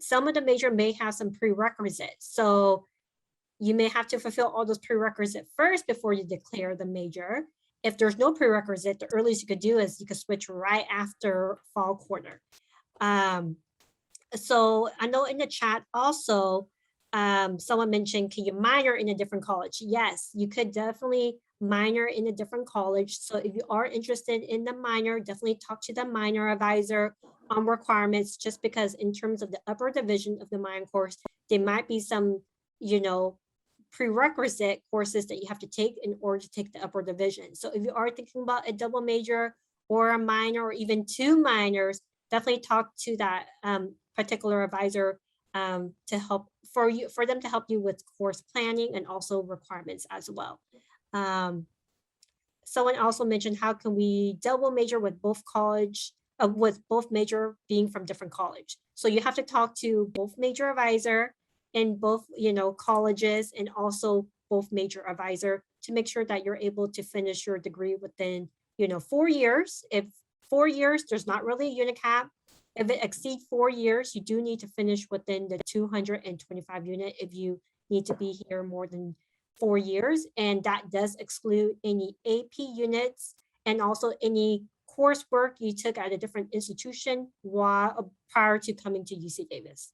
some of the major may have some prerequisites. So you may have to fulfill all those prerequisites first before you declare the major. If there's no prerequisite, the earliest you could do is you could switch right after fall quarter. So I know in the chat also, someone mentioned, can you minor in a different college? Yes, you could definitely minor in a different college. So if you are interested in the minor, definitely talk to the minor advisor on requirements, just because in terms of the upper division of the minor course, there might be some, you know, prerequisite courses that you have to take in order to take the upper division. So if you are thinking about a double major or a minor or even two minors, definitely talk to that particular advisor to help for them to help you with course planning and also requirements as well. Someone also mentioned, how can we double major with both college, with both major being from different college? So you have to talk to both major advisor in both, you know, colleges, and also both major advisor to make sure that you're able to finish your degree within, you know, 4 years. If 4 years, there's not really a unit cap. If it exceeds 4 years, you do need to finish within the 225 unit if you need to be here more than 4 years. And that does exclude any AP units and also any coursework you took at a different institution while prior to coming to UC Davis.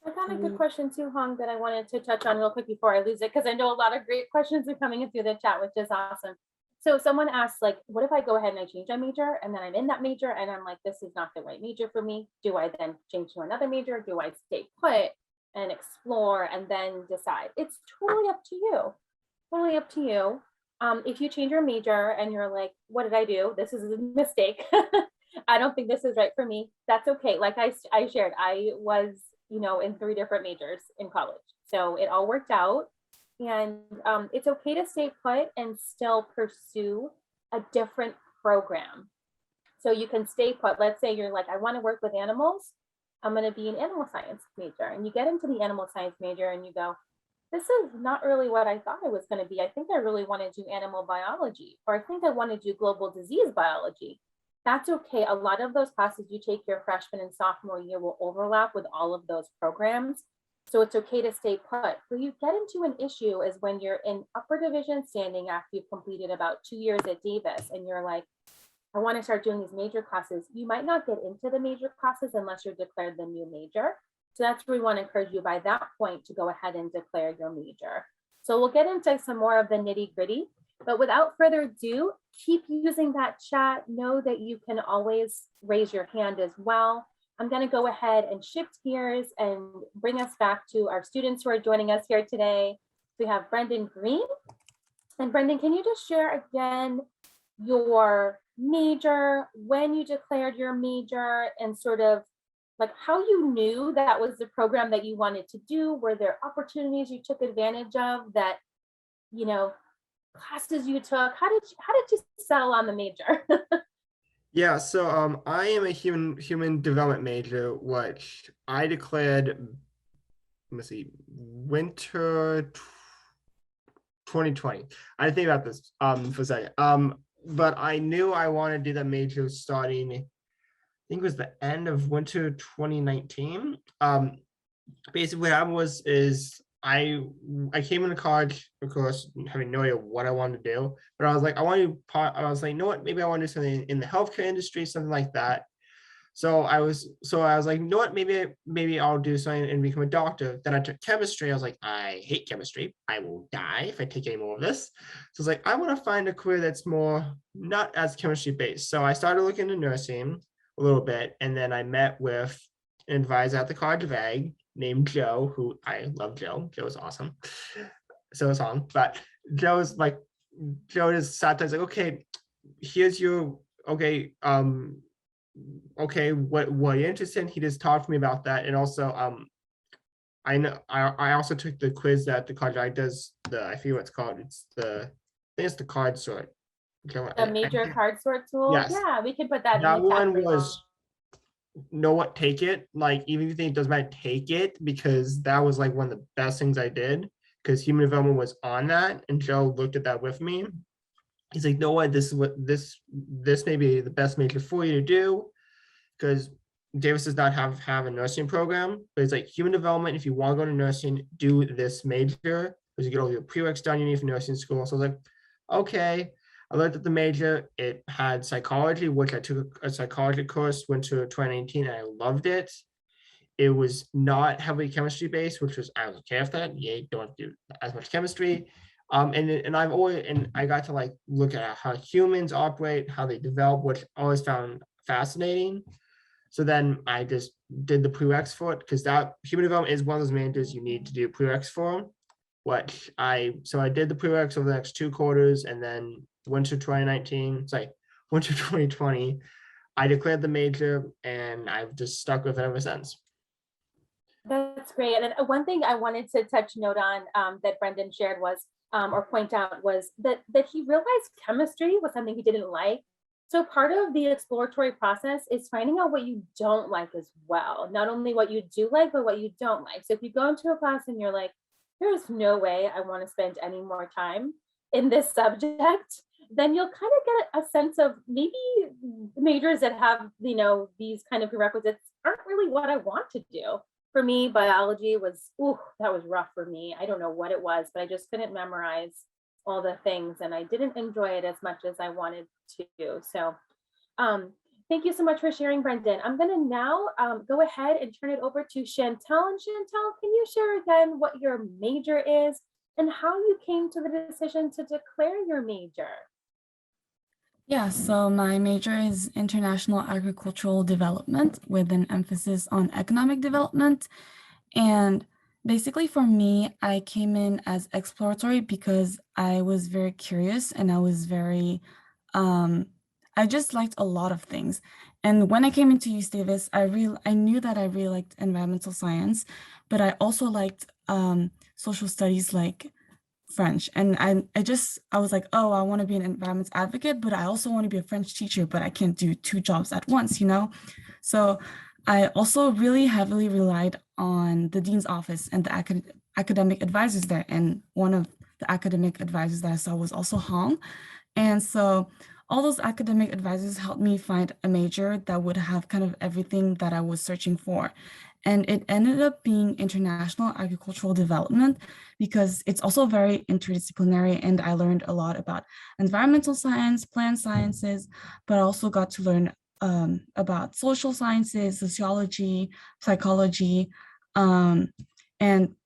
I got a good question too, Hong, that I wanted to touch on real quick before I lose it, because I know a lot of great questions are coming in through the chat, which is awesome. So someone asked, like, what if I go ahead and I change my major and then I'm in that major and I'm like, this is not the right major for me? Do I then change to another major? Do I stay put and explore and then decide? It's totally up to you. Totally up to you. If you change your major and you're like, what did I do? This is a mistake. I don't think this is right for me. That's okay. Like I shared, I was, you know, in 3 different majors in college. So it all worked out. And it's okay to stay put and still pursue a different program. So you can stay put. Let's say you're like, I want to work with animals. I'm going to be an animal science major. And you get into the animal science major and you go, this is not really what I thought it was going to be. I think I really want to do animal biology, or I think I want to do global disease biology. That's okay. A lot of those classes you take your freshman and sophomore year will overlap with all of those programs. So it's okay to stay put. Where you get into an issue is when you're in upper division standing after you've completed about 2 years at Davis and you're like, I want to start doing these major classes. You might not get into the major classes unless you're declared the new major. So that's where we want to encourage you by that point to go ahead and declare your major. So we'll get into some more of the nitty gritty, but without further ado, keep using that chat. Know that you can always raise your hand as well. I'm going to go ahead and shift gears and bring us back to our students who are joining us here today. We have Brendan Green. And Brendan, can you just share again your major, when you declared your major, and sort of like how you knew that was the program that you wanted to do? Were there opportunities you took advantage of that, you know, classes you took? How did you settle on the major? Yeah, so I am a human development major, which I declared, let me see, winter 2020. I didn't think about this for a second. But I knew I wanted to do that major starting, I think it was the end of winter 2019. Basically what happened is I came into college, of course, having no idea what I wanted to do, but I was like, you know what, maybe I want to do something in the healthcare industry, something like that. So I was like, you know what, maybe I'll do something and become a doctor. Then I took chemistry. I was like, I hate chemistry. I will die if I take any more of this. So I was like, I want to find a career that's more not as chemistry based. So I started looking into nursing a little bit, and then I met with an advisor at the College of Ag named Joe, who I love Joe. Joe is awesome. So is Hong, but Joe just sat there, like, okay, here's your, okay, what you're interested in. He just talked to me about that. And also, I also took the quiz that the College of Ag does, I forget what it's called. I think it's the card sort. The major card sort tool. Yes. Yeah, we can put that in That the chat. one was, know what, take it. Like, even if you think it doesn't matter, take it, because that was like one of the best things I did, because human development was on that, and Joe looked at that with me. He's like, know what, this may be the best major for you to do, because Davis does not have a nursing program, but it's like human development. If you want to go to nursing, do this major because you get all your prereqs done you need for nursing school. So I was like, okay. I looked at the major. It had psychology, which I took a psychology course, went to 2019, and I loved it. It was not heavily chemistry based, which was I was okay with that. Yeah, you don't have to do as much chemistry. And I've always I got to like look at how humans operate, how they develop, which I always found fascinating. So then I just did the prereqs for it because that human development is one of those majors you need to do prereqs for. I did the prereqs over the next 2 quarters, and then winter 2019, winter 2020, I declared the major, and I've just stuck with it ever since. That's great. And then one thing I wanted to touch note on that Brendan shared was, or point out was that he realized chemistry was something he didn't like. So part of the exploratory process is finding out what you don't like as well. Not only what you do like, but what you don't like. So if you go into a class and you're like, there's no way I want to spend any more time in this subject, then you'll kind of get a sense of maybe majors that have, these kind of prerequisites aren't really what I want to do. For me, biology was, that was rough for me. I don't know what it was, but I just couldn't memorize all the things, and I didn't enjoy it as much as I wanted to. So thank you so much for sharing, Brendan. I'm gonna now go ahead and turn it over to Chantel. And Chantel, can you share again what your major is and how you came to the decision to declare your major? Yeah, so my major is International Agricultural Development with an emphasis on economic development. And basically for me, I came in as exploratory because I was very curious and I was very, I just liked a lot of things. And when I came into UC Davis, I knew that I really liked environmental science, but I also liked social studies like French. And I was like, oh, I want to be an environment advocate, but I also want to be a French teacher, but I can't do 2 jobs at once, So I also really heavily relied on the dean's office and the academic advisors there. And one of the academic advisors that I saw was also Hong. And so all those academic advisors helped me find a major that would have kind of everything that I was searching for. And it ended up being international agricultural development because it's also very interdisciplinary. And I learned a lot about environmental science, plant sciences, but I also got to learn about social sciences, sociology, psychology, and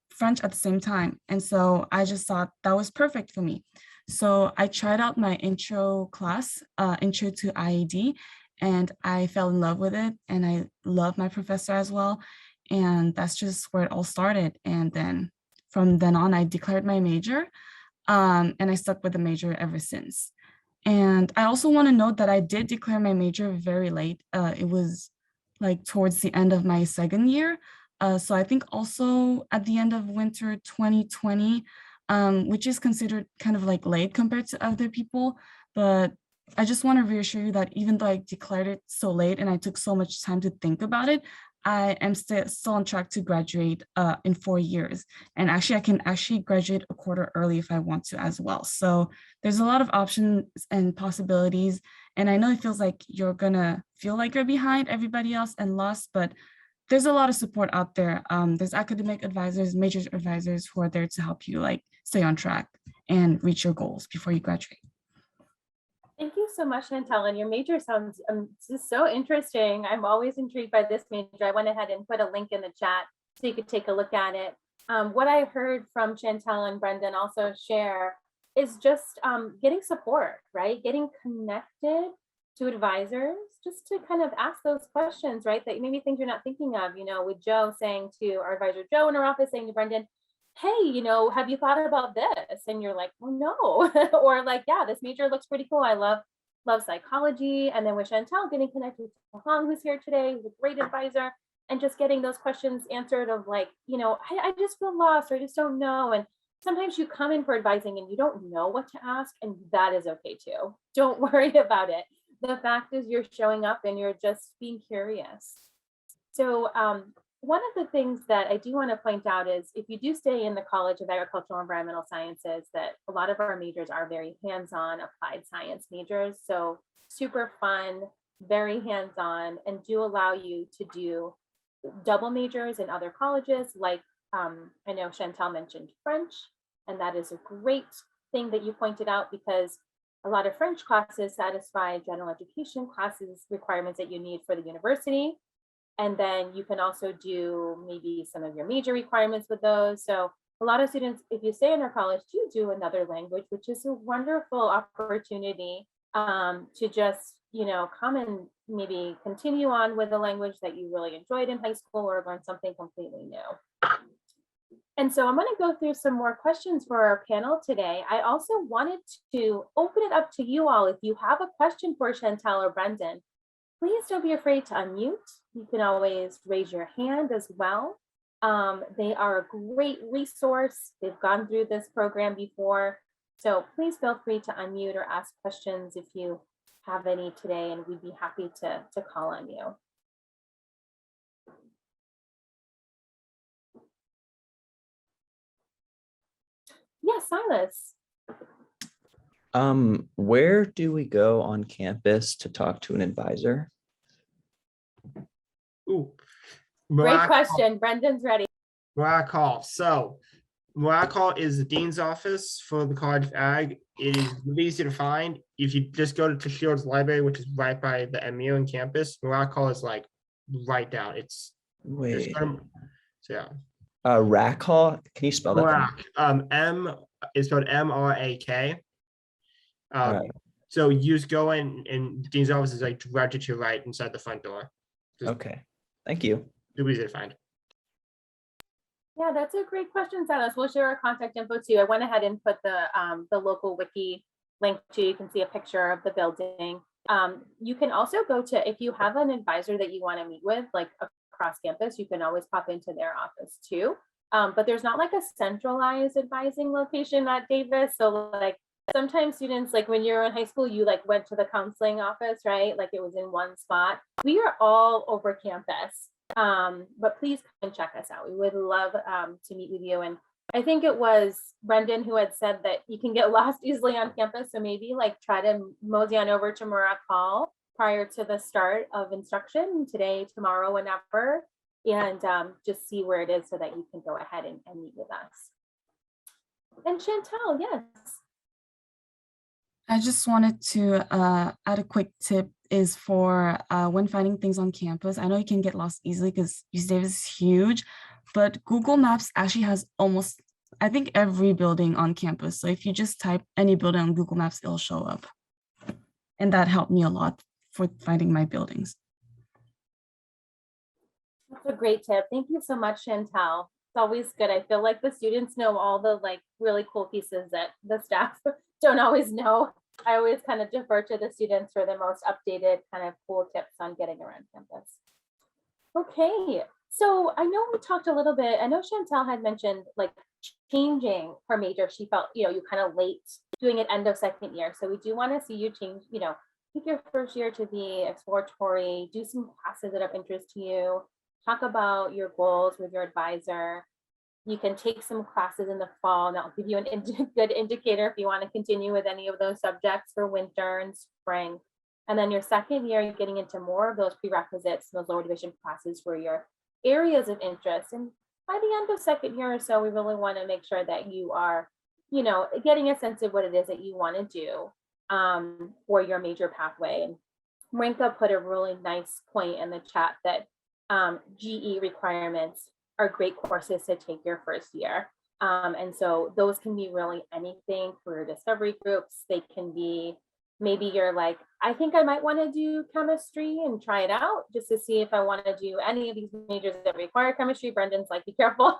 French at the same time. And so I just thought that was perfect for me. So I tried out my intro class, intro to IED, and I fell in love with it. And I love my professor as well. And that's just where it all started. And then from then on, I declared my major, and I stuck with the major ever since. And I also want to note that I did declare my major very late. It was like towards the end of my 2nd year. So I think also at the end of winter 2020, which is considered kind of like late compared to other people. But I just want to reassure you that even though I declared it so late and I took so much time to think about it, I am still on track to graduate in 4 years. And actually, I can actually graduate a quarter early if I want to as well. So there's a lot of options and possibilities. And I know it feels like you're gonna feel like you're behind everybody else and lost, but there's a lot of support out there. There's academic advisors, major advisors who are there to help you like stay on track and reach your goals before you graduate. Thank you so much, Chantel. And your major sounds just so interesting. I'm always intrigued by this major. I went ahead and put a link in the chat so you could take a look at it. What I heard from Chantel and Brendan also share is just getting support, right? Getting connected to advisors just to kind of ask those questions, right? That maybe things you're not thinking of, with Joe saying to our advisor, Joe in our office saying to Brendan, hey, have you thought about this? And you're like, well, no. Or like, yeah, this major looks pretty cool. I love psychology. And then with Chantel, getting connected to Hong, who's here today, who's a great advisor, and just getting those questions answered of like, I just feel lost, or I just don't know. And sometimes you come in for advising and you don't know what to ask, and that is okay too. Don't worry about it. The fact is you're showing up and you're just being curious. So one of the things that I do want to point out is if you do stay in the College of Agricultural and Environmental Sciences, that a lot of our majors are very hands-on applied science majors. So super fun, very hands-on, and do allow you to do double majors in other colleges. Like I know Chantal mentioned French, and that is a great thing that you pointed out, because a lot of French classes satisfy general education classes requirements that you need for the university. And then you can also do maybe some of your major requirements with those. So a lot of students, if you stay in our college, do another language, which is a wonderful opportunity to just, come and maybe continue on with a language that you really enjoyed in high school, or learn something completely new. And so I'm going to go through some more questions for our panel today. I also wanted to open it up to you all. If you have a question for Chantal or Brendan, please don't be afraid to unmute. You can always raise your hand as well. They are a great resource. They've gone through this program before. So please feel free to unmute or ask questions if you have any today, and we'd be happy to call on you. Yes, Silas. Where do we go on campus to talk to an advisor? Ooh. Great question. Brendan's ready. Morac Hall. So Morac Hall is the dean's office for the College of Ag. It is really easy to find. If you just go to Shields Library, which is right by the MU on campus, Morac Hall is like right down. It's Wait, yeah. Rack Hall. Can you spell that? Morac. M is spelled MRAK. Right. So you just go in, and the dean's office is like directly to your right inside the front door. Just Okay, thank you. super easy to find. Yeah, that's a great question, Silas. We'll share our contact info too. I went ahead and put the local wiki link too. You can see a picture of the building. You can also go to, if you have an advisor that you want to meet with, like across campus, you can always pop into their office too. But there's not like a centralized advising location at Davis. So like sometimes students, like when you're in high school, you like went to the counseling office, right? Like it was in one spot. We are all over campus. But please come and check us out. We would love to meet with you. And I think it was Brendan who had said that you can get lost easily on campus. So maybe like try to mosey on over to Morac Hall prior to the start of instruction today, tomorrow, whenever, and just see where it is so that you can go ahead and meet with us. And Chantal, yes. I just wanted to add a quick tip is for when finding things on campus. I know you can get lost easily because UC Davis is huge, but Google Maps actually has almost, I think, every building on campus. So if you just type any building on Google Maps, it'll show up. And that helped me a lot for finding my buildings. That's a great tip. Thank you so much, Chantal. It's always good. I feel like the students know all the like really cool pieces that the staff don't always know. I always kind of defer to the students for the most updated kind of cool tips on getting around campus. Okay, so I know we talked a little bit, I know Chantal had mentioned like changing her major. She felt, you kind of late doing it end of second year. So we do want to see you change, take your first year to be exploratory, do some classes that are of interest to you, talk about your goals with your advisor. You can take some classes in the fall, and that'll give you a good indicator if you want to continue with any of those subjects for winter and spring. And then your second year, you're getting into more of those prerequisites, those lower division classes for your areas of interest. And by the end of second year or so, we really want to make sure that you are, getting a sense of what it is that you want to do for your major pathway. And Rinka put a really nice point in the chat that GE requirements are great courses to take your first year. And so those can be really anything, career discovery groups. They can be, maybe you're like, I think I might want to do chemistry and try it out just to see if I want to do any of these majors that require chemistry. Brendan's like, be careful.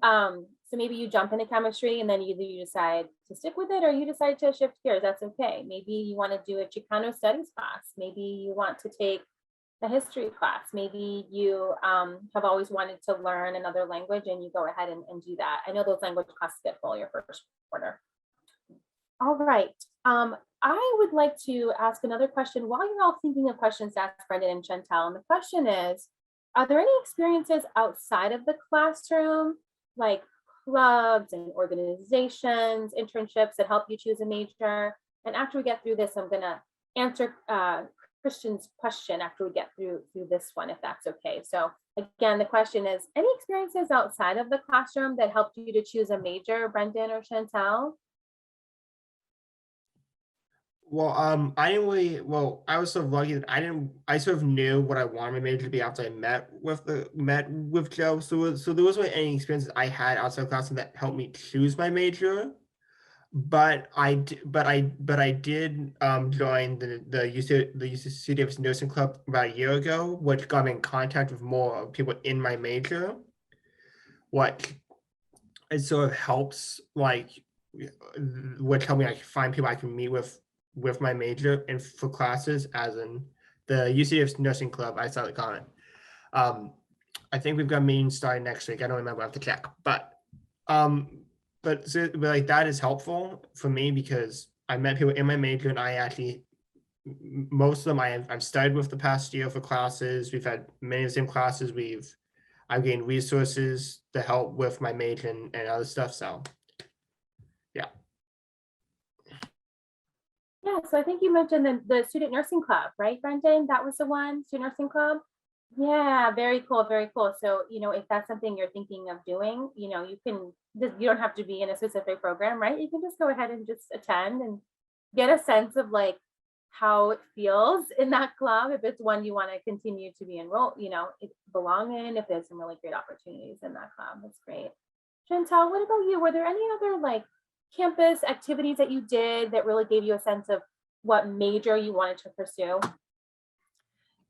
So maybe you jump into chemistry and then either you decide to stick with it or you decide to shift gears. That's okay. Maybe you want to do a Chicano studies class. Maybe you want to take a history class. Maybe you have always wanted to learn another language and you go ahead and do that. I know those language classes get full your first quarter. All right. I would like to ask another question while you're all thinking of questions to ask Brendan and Chantal. And the question is, are there any experiences outside of the classroom, like clubs and organizations, internships that help you choose a major? And after we get through this, I'm going to answer Christian's question after we get through this one, if that's okay. So again, the question is, any experiences outside of the classroom that helped you to choose a major, Brendan or Chantel? Well, I didn't really. Well, I was so lucky that I sort of knew what I wanted my major to be after I met with Joe. So there wasn't really any experiences I had outside of classroom that helped me choose my major. But I did join the UC Davis Nursing Club about a year ago, which got me in contact with more people in my major. What it sort of helps, like, which helped me like find people I can meet with my major and for classes, as in the UC Davis Nursing Club. I started calling it. I think we've got meetings starting next week. I don't remember. I have to check, but like that is helpful for me because I met people in my major and I actually most of them I've studied with the past year for classes. We've had many of the same classes. I've gained resources to help with my major and other stuff. So yeah. Yeah, so I think you mentioned the student nursing club, right, Brendan? That was the one, student nursing club? Yeah, very cool, very cool. So, if that's something you're thinking of doing, you don't have to be in a specific program, right? You can just go ahead and just attend and get a sense of like how it feels in that club. If it's one you want to continue to be enrolled, belong in, if there's some really great opportunities in that club, that's great. Chantel, what about you? Were there any other like campus activities that you did that really gave you a sense of what major you wanted to pursue?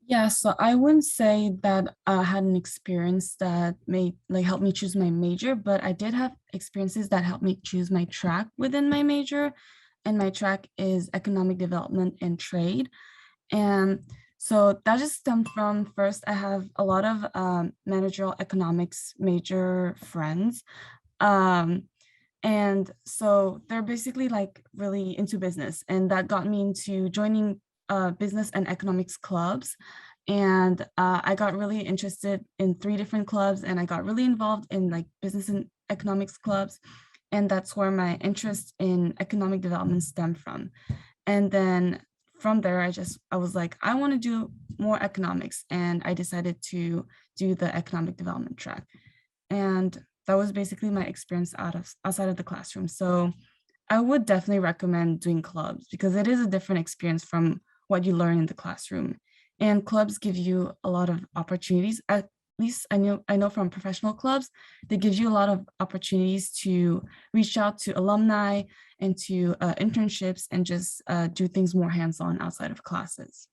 Yeah, so I wouldn't say that I had an experience that help me choose my major, but I did have experiences that helped me choose my track within my major. And my track is economic development and trade. And so that just stemmed from, first, I have a lot of managerial economics major friends. And so they're basically like really into business. And that got me into joining business and economics clubs. And I got really interested in 3 different clubs, and I got really involved in like business and economics clubs. And that's where my interest in economic development stemmed from. And then from there, I was like, I want to do more economics. And I decided to do the economic development track. And that was basically my experience outside of the classroom. So I would definitely recommend doing clubs because it is a different experience from what you learn in the classroom. And clubs give you a lot of opportunities. At least I know from professional clubs, they give you a lot of opportunities to reach out to alumni and to internships and just do things more hands-on outside of classes.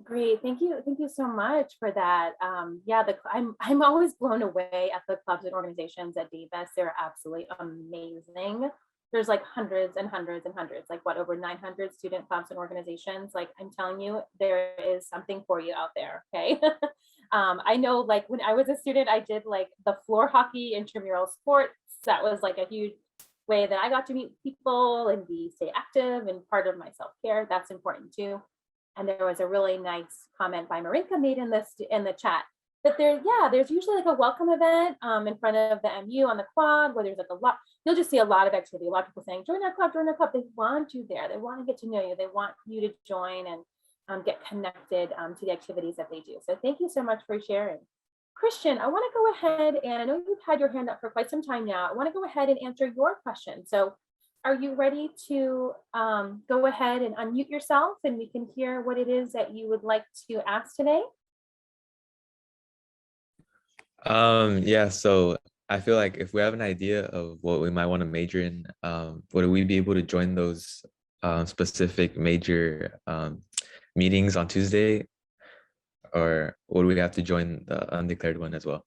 Great, thank you so much for that. Yeah, I'm always blown away at the clubs and organizations at Davis. They're absolutely amazing. There's like hundreds and hundreds and hundreds, like what, over 900 student clubs and organizations. Like, I'm telling you, there is something for you out there. Okay. I know, like when I was a student, I did like the floor hockey intramural sports. That was like a huge way that I got to meet people and stay active and part of my self-care. That's important too. And there was a really nice comment by Marinka made in the chat that there's usually like a welcome event in front of the MU on the quad where there's like a lot, you'll just see a lot of activity, a lot of people saying, join our club, join our club. They want you there. They want to get to know you. They want you to join and get connected to the activities that they do. So thank you so much for sharing. Christian, I want to go ahead, and I know you've had your hand up for quite some time now. I want to go ahead and answer your question. So are you ready to go ahead and unmute yourself and we can hear what it is that you would like to ask today? Yeah, so I feel like if we have an idea of what we might want to major in, would we be able to join those specific major meetings on Tuesday, or would we have to join the undeclared one as well?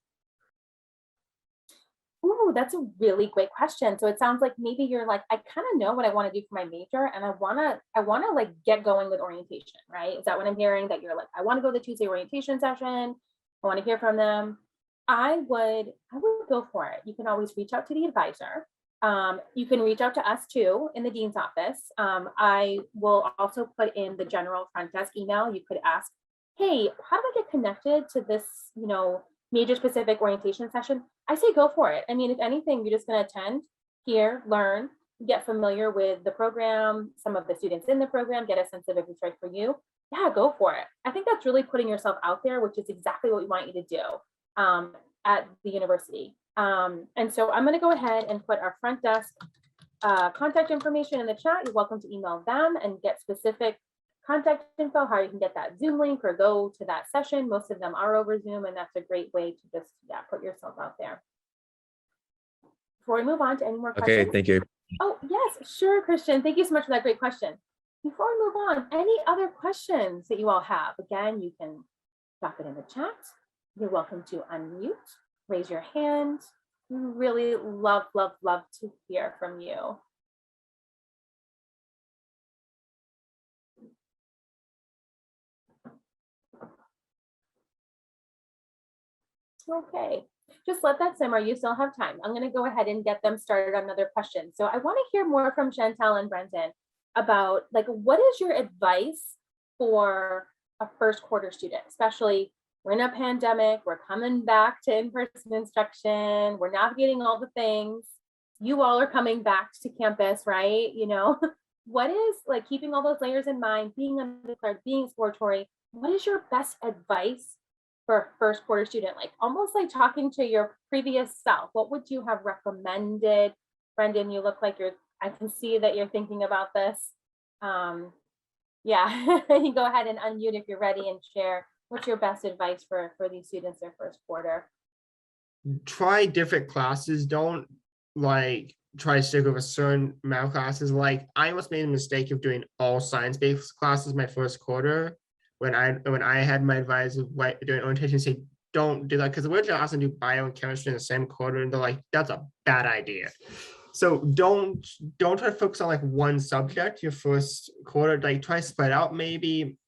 Ooh, that's a really great question. So it sounds like maybe you're like, I kind of know what I want to do for my major, and I wanna like get going with orientation, right? Is that what I'm hearing? That you're like, I want to go to the Tuesday orientation session. I want to hear from them. I would go for it. You can always reach out to the advisor. You can reach out to us too in the dean's office. I will also put in the general front desk email. You could ask, hey, how do I get connected to this, major specific orientation session? I say go for it. I mean, if anything, you're just going to attend, hear, learn, get familiar with the program, some of the students in the program, get a sense of if it's right for you, yeah, go for it. I think that's really putting yourself out there, which is exactly what we want you to do at the university. And so I'm going to go ahead and put our front desk contact information in the chat. You're welcome to email them and get specific contact info, how you can get that Zoom link or go to that session. Most of them are over Zoom, and that's a great way to just, yeah, put yourself out there. Before we move on to any more questions. Okay, thank you. Oh, yes, sure, Christian. Thank you so much for that great question. Before we move on, any other questions that you all have? Again, you can drop it in the chat. You're welcome to unmute, raise your hand. We really love to hear from you. Okay, just let that simmer. You still have time. I'm going to go ahead and get them started on another question. So I want to hear more from Chantel and Brendan about, like, what is your advice for a first quarter student, especially we're in a pandemic, we're coming back to in-person instruction, we're navigating all the things. You all are coming back to campus, right? You know, what is, like, keeping all those layers in mind, being undeclared, being exploratory, what is your best advice for a first quarter student? Like, almost like talking to your previous self. What would you have recommended? Brendan, you look like I can see that you're thinking about this. Yeah, you go ahead and unmute if you're ready and share what's your best advice for these students their first quarter. Try different classes. Don't like try to stick with a certain amount of classes. Like, I almost made a mistake of doing all science-based classes my first quarter when I had my advisor doing orientation say don't do that, because we're just asking to do bio and chemistry in the same quarter, and they're like, that's a bad idea. So don't try to focus on like one subject your first quarter. Like, try to spread out, maybe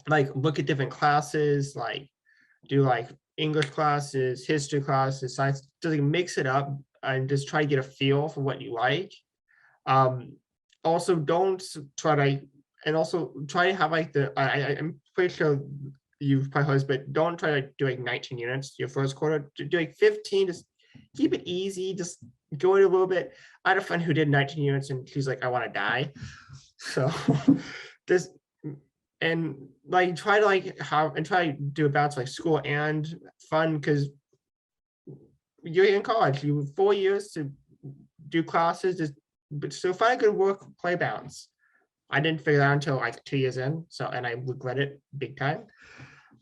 like look at different classes, like do like English classes, history classes, science, just like mix it up and just try to get a feel for what you like. Also don't try to, and also try to have like I'm pretty sure you've probably heard this, but don't try to do like 19 units your first quarter. Do like 15, just keep it easy, just go in a little bit. I had a friend who did 19 units and she's like, I want to die. So just, and like try to like have and try to do a balance like school and fun, because you're in college, you have 4 years to do classes, but so find a good work play balance. I didn't figure that out until like 2 years in, so, and I regret it big time.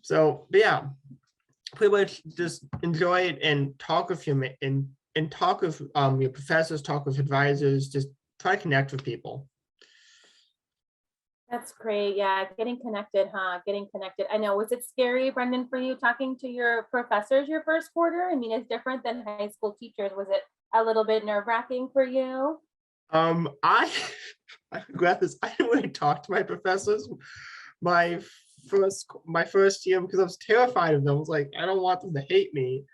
So, but yeah, pretty much just enjoy it and talk with your and talk with your professors, talk with advisors, just try to connect with people. That's great. Yeah, getting connected, huh? Getting connected. I know. Was it scary, Brendan, for you talking to your professors your first quarter? I mean, it's different than high school teachers. Was it a little bit nerve-wracking for you? I regret this. I didn't really talk to my professors my first year because I was terrified of them. I was like, I don't want them to hate me.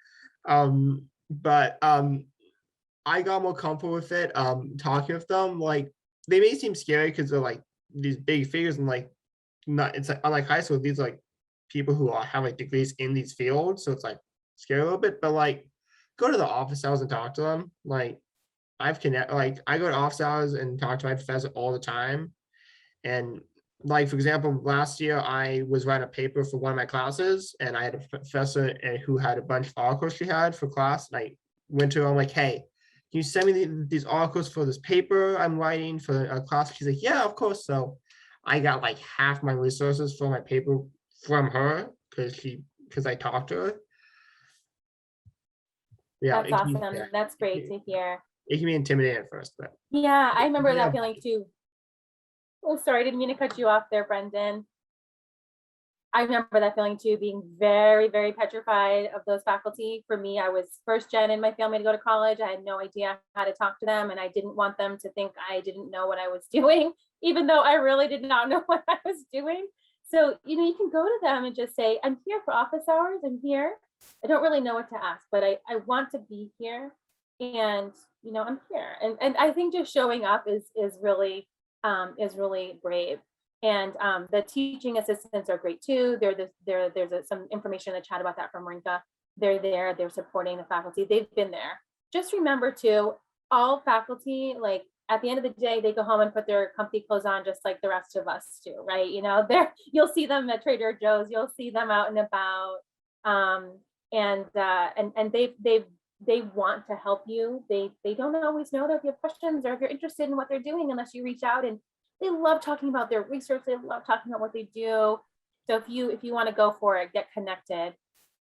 But I got more comfortable with it. Talking with them, like they may seem scary because they're like these big figures, and like not, it's like unlike high school, these are like people who have like degrees in these fields, so it's like scary a little bit. But like, go to the office hours and talk to them. Like, I go to office hours and talk to my professor all the time. And like, for example, last year I was writing a paper for one of my classes, and I had a professor who had a bunch of articles she had for class. And I went to her, I'm like, hey, can you send me these articles for this paper I'm writing for a class? She's like, yeah, of course. So I got like half my resources for my paper from her because I talked to her. Yeah, that's awesome. That's great to hear. It can be intimidating at first, but yeah, I remember that feeling too. Oh, sorry, I didn't mean to cut you off there, Brendan. I remember that feeling too, being very, very petrified of those faculty. For me, I was first gen in my family to go to college. I had no idea how to talk to them, and I didn't want them to think I didn't know what I was doing, even though I really did not know what I was doing. So, you know, you can go to them and just say, I'm here for office hours. I'm here. I don't really know what to ask, but I want to be here, and you know, I'm here. And I think just showing up is really brave. And the teaching assistants are great too. There's some information in the chat about that from Rinka. They're there, they're supporting the faculty. They've been there. Just remember too, all faculty, like at the end of the day, they go home and put their comfy clothes on just like the rest of us do, right? You know, you'll see them at Trader Joe's, you'll see them out and about, and they want to help you. They don't always know that if you have questions or if you're interested in what they're doing unless you reach out, and they love talking about their research. They love talking about what they do. So if you want to go for it, get connected.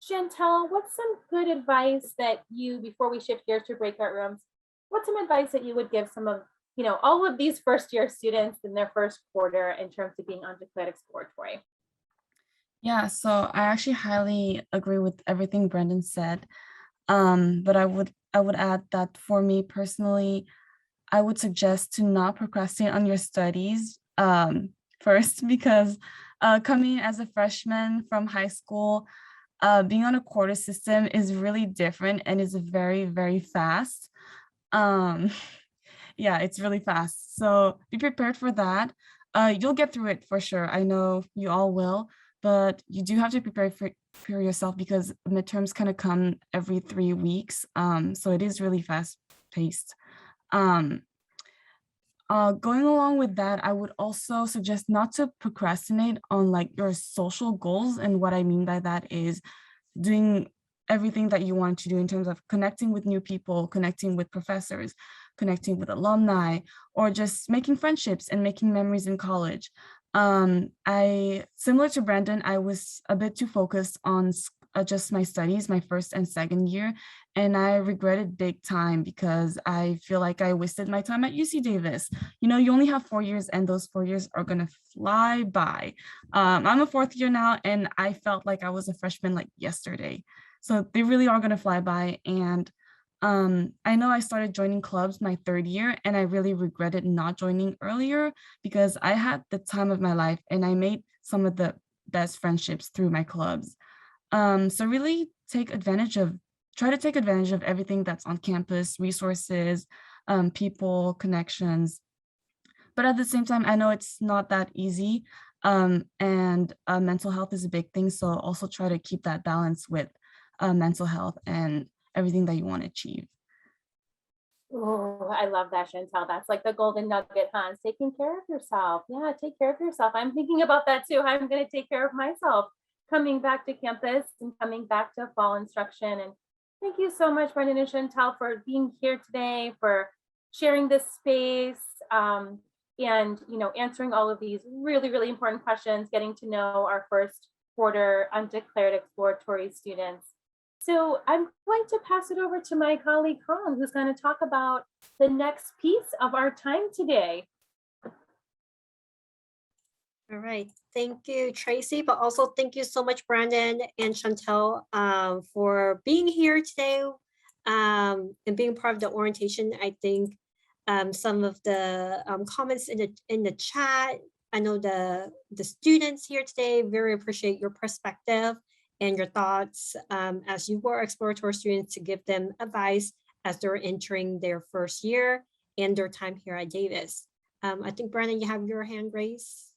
Chantel, what's some good advice that you, before we shift gears to breakout rooms, what's some advice that you would give some of, all of these first year students in their first quarter in terms of being undeclared exploratory? Yeah, so I actually highly agree with everything Brendan said. But I would add that for me personally, I would suggest to not procrastinate on your studies first, because coming as a freshman from high school, being on a quarter system is really different and is very, very fast. Yeah, it's really fast. So be prepared for that. You'll get through it for sure. I know you all will, but you do have to prepare for yourself because midterms kind of come every 3 weeks. So it is really fast paced. Going along with that, I would also suggest not to procrastinate on like your social goals. And what I mean by that is doing everything that you want to do in terms of connecting with new people, connecting with professors, connecting with alumni, or just making friendships and making memories in college. Similar to Brandon, I was a bit too focused on just my studies, my first and second year, and I regret it big time because I feel like I wasted my time at UC Davis. You know, you only have 4 years and those 4 years are gonna fly by. I'm a fourth year now and I felt like I was a freshman like yesterday. So they really are gonna fly by. And I know I started joining clubs my third year and I really regretted not joining earlier because I had the time of my life and I made some of the best friendships through my clubs. So really try to take advantage of everything that's on campus, resources, people, connections. But at the same time, I know it's not that easy. And mental health is a big thing. So also try to keep that balance with mental health and everything that you want to achieve. Oh, I love that, Chantel. That's like the golden nugget, huh? It's taking care of yourself. Yeah, take care of yourself. I'm thinking about that too. I'm going to take care of myself coming back to campus and coming back to fall instruction. And thank you so much, Brendan and Chantel, for being here today, for sharing this space, and answering all of these really, really important questions, getting to know our first quarter undeclared exploratory students. So I'm going to pass it over to my colleague, Han, who's going to talk about the next piece of our time today. All right, thank you, Tracy, but also thank you so much, Brandon and Chantel, for being here today and being part of the orientation. I think some of the comments in the chat, I know the students here today very appreciate your perspective and your thoughts as you were exploratory students to give them advice as they're entering their first year and their time here at Davis. I think, Brandon, you have your hand raised.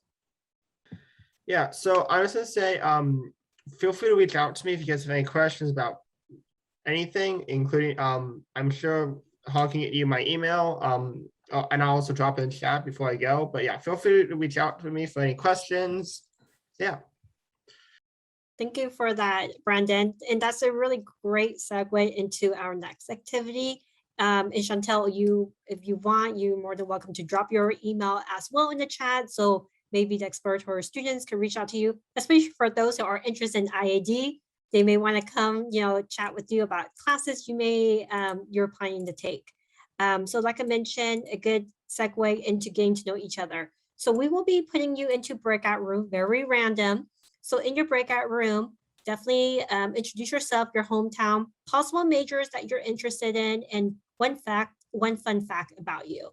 Yeah, so I was gonna say, feel free to reach out to me if you guys have any questions about anything, including, I'm sure Han can get you my email, and I'll also drop it in chat before I go. But yeah, feel free to reach out to me for any questions. Yeah. Thank you for that, Brandon. And that's a really great segue into our next activity. And Chantel, if you want, you're more than welcome to drop your email as well in the chat. So maybe the exploratory students can reach out to you, especially for those who are interested in IAD. They may want to come, chat with you about classes you're planning to take. So like I mentioned, a good segue into getting to know each other. So we will be putting you into breakout room, very random. So in your breakout room, definitely introduce yourself, your hometown, possible majors that you're interested in, and one fun fact about you.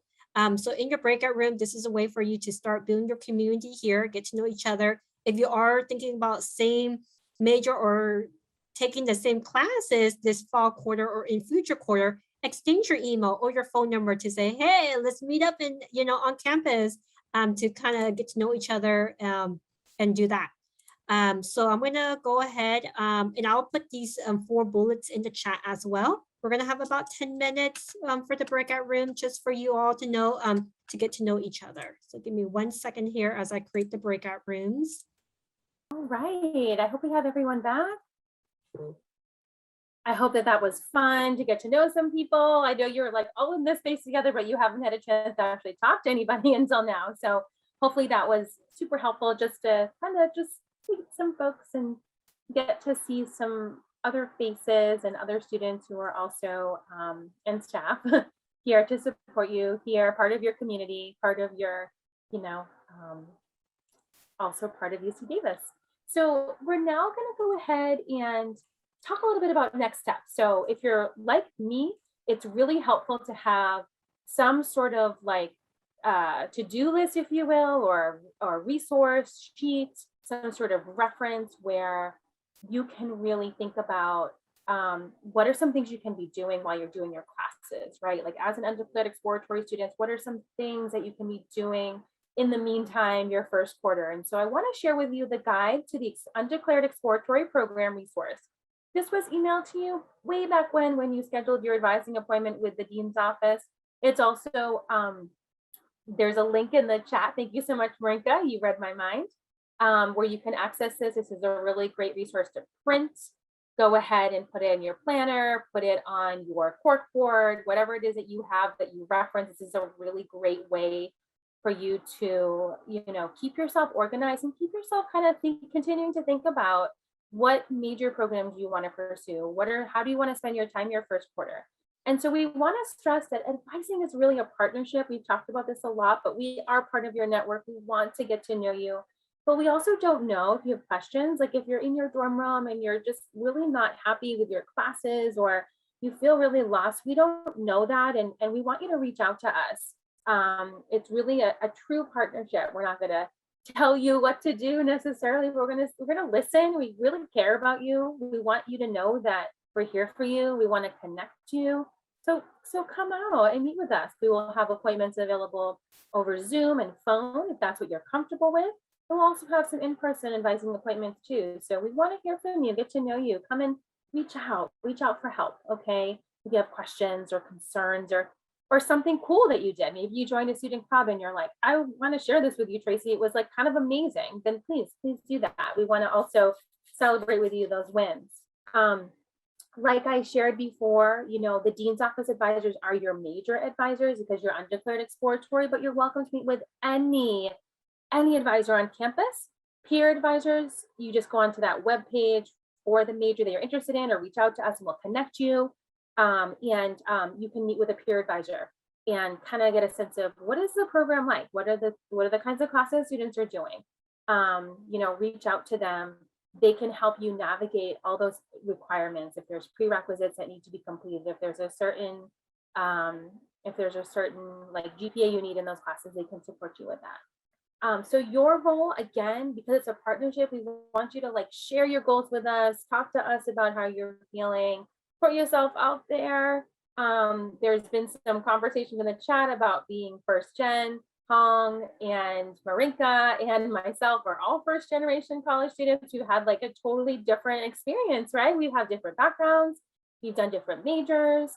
So in your breakout room, this is a way for you to start building your community here, get to know each other. If you are thinking about same major or taking the same classes this fall quarter or in future quarter, exchange your email or your phone number to say, hey, let's meet up on campus to kind of get to know each other and do that. So I'm gonna go ahead and I'll put these 4 bullets in the chat as well. We're gonna have about 10 minutes for the breakout room, just for you all to know, to get to know each other. So give me 1 second here as I create the breakout rooms. All right, I hope we have everyone back. I hope that that was fun to get to know some people. I know you're like all in this space together, but you haven't had a chance to actually talk to anybody until now. So hopefully that was super helpful, just to kind of just meet some folks and get to see some other faces and other students who are also and staff here to support you here, part of your community, part of your, you know, also part of UC Davis. So we're now going to go ahead and talk a little bit about next steps. So if you're like me, it's really helpful to have some sort of like to-do list, if you will, or resource sheet, some sort of reference where you can really think about what are some things you can be doing while you're doing your classes, right? Like as an undeclared exploratory student, what are some things that you can be doing in the meantime, your first quarter? And so I want to share with you the guide to the undeclared exploratory program resource. This was emailed to you way back when you scheduled your advising appointment with the dean's office. It's also, there's a link in the chat. Thank you so much, Marinka. You read my mind, where you can access this. This is a really great resource to print. Go ahead and put it in your planner, put it on your corkboard, whatever it is that you have that you reference. This is a really great way for you to, you know, keep yourself organized and keep yourself kind of continuing to think about what major programs you want to pursue. How do you want to spend your time your first quarter? And so we want to stress that advising is really a partnership. We've talked about this a lot, but we are part of your network. We want to get to know you, but we also don't know if you have questions. Like if you're in your dorm room and you're just really not happy with your classes, or you feel really lost, we don't know that. And we want you to reach out to us. It's really a true partnership. We're not going to tell you what to do necessarily. We're gonna listen. We really care about you. We want you to know that we're here for you. We want to connect you. So come out and meet with us. We will have appointments available over Zoom and phone if that's what you're comfortable with. We'll also have some in-person advising appointments too. So we want to hear from you, get to know you. Come and reach out for help. Okay, if you have questions or concerns or something cool that you did. Maybe you joined a student club and you're like, I want to share this with you, Tracy. It was like kind of amazing. Then please do that. We want to also celebrate with you those wins. Like I shared before, you know, the dean's office advisors are your major advisors because you're undeclared exploratory, but you're welcome to meet with any advisor on campus. Peer advisors, you just go onto that webpage for the major that you're interested in, or reach out to us and we'll connect you. You can meet with a peer advisor and kind of get a sense of what is the program like? What are the kinds of classes students are doing? You know, reach out to them. They can help you navigate all those requirements. If there's prerequisites that need to be completed, if there's a certain like GPA you need in those classes, they can support you with that. So your role, again, because it's a partnership, we want you to like share your goals with us, talk to us about how you're feeling, put yourself out there. There's been some conversation in the chat about being first gen. Hong and Marinka and myself are all first generation college students who had like a totally different experience, right? We have different backgrounds, we've done different majors.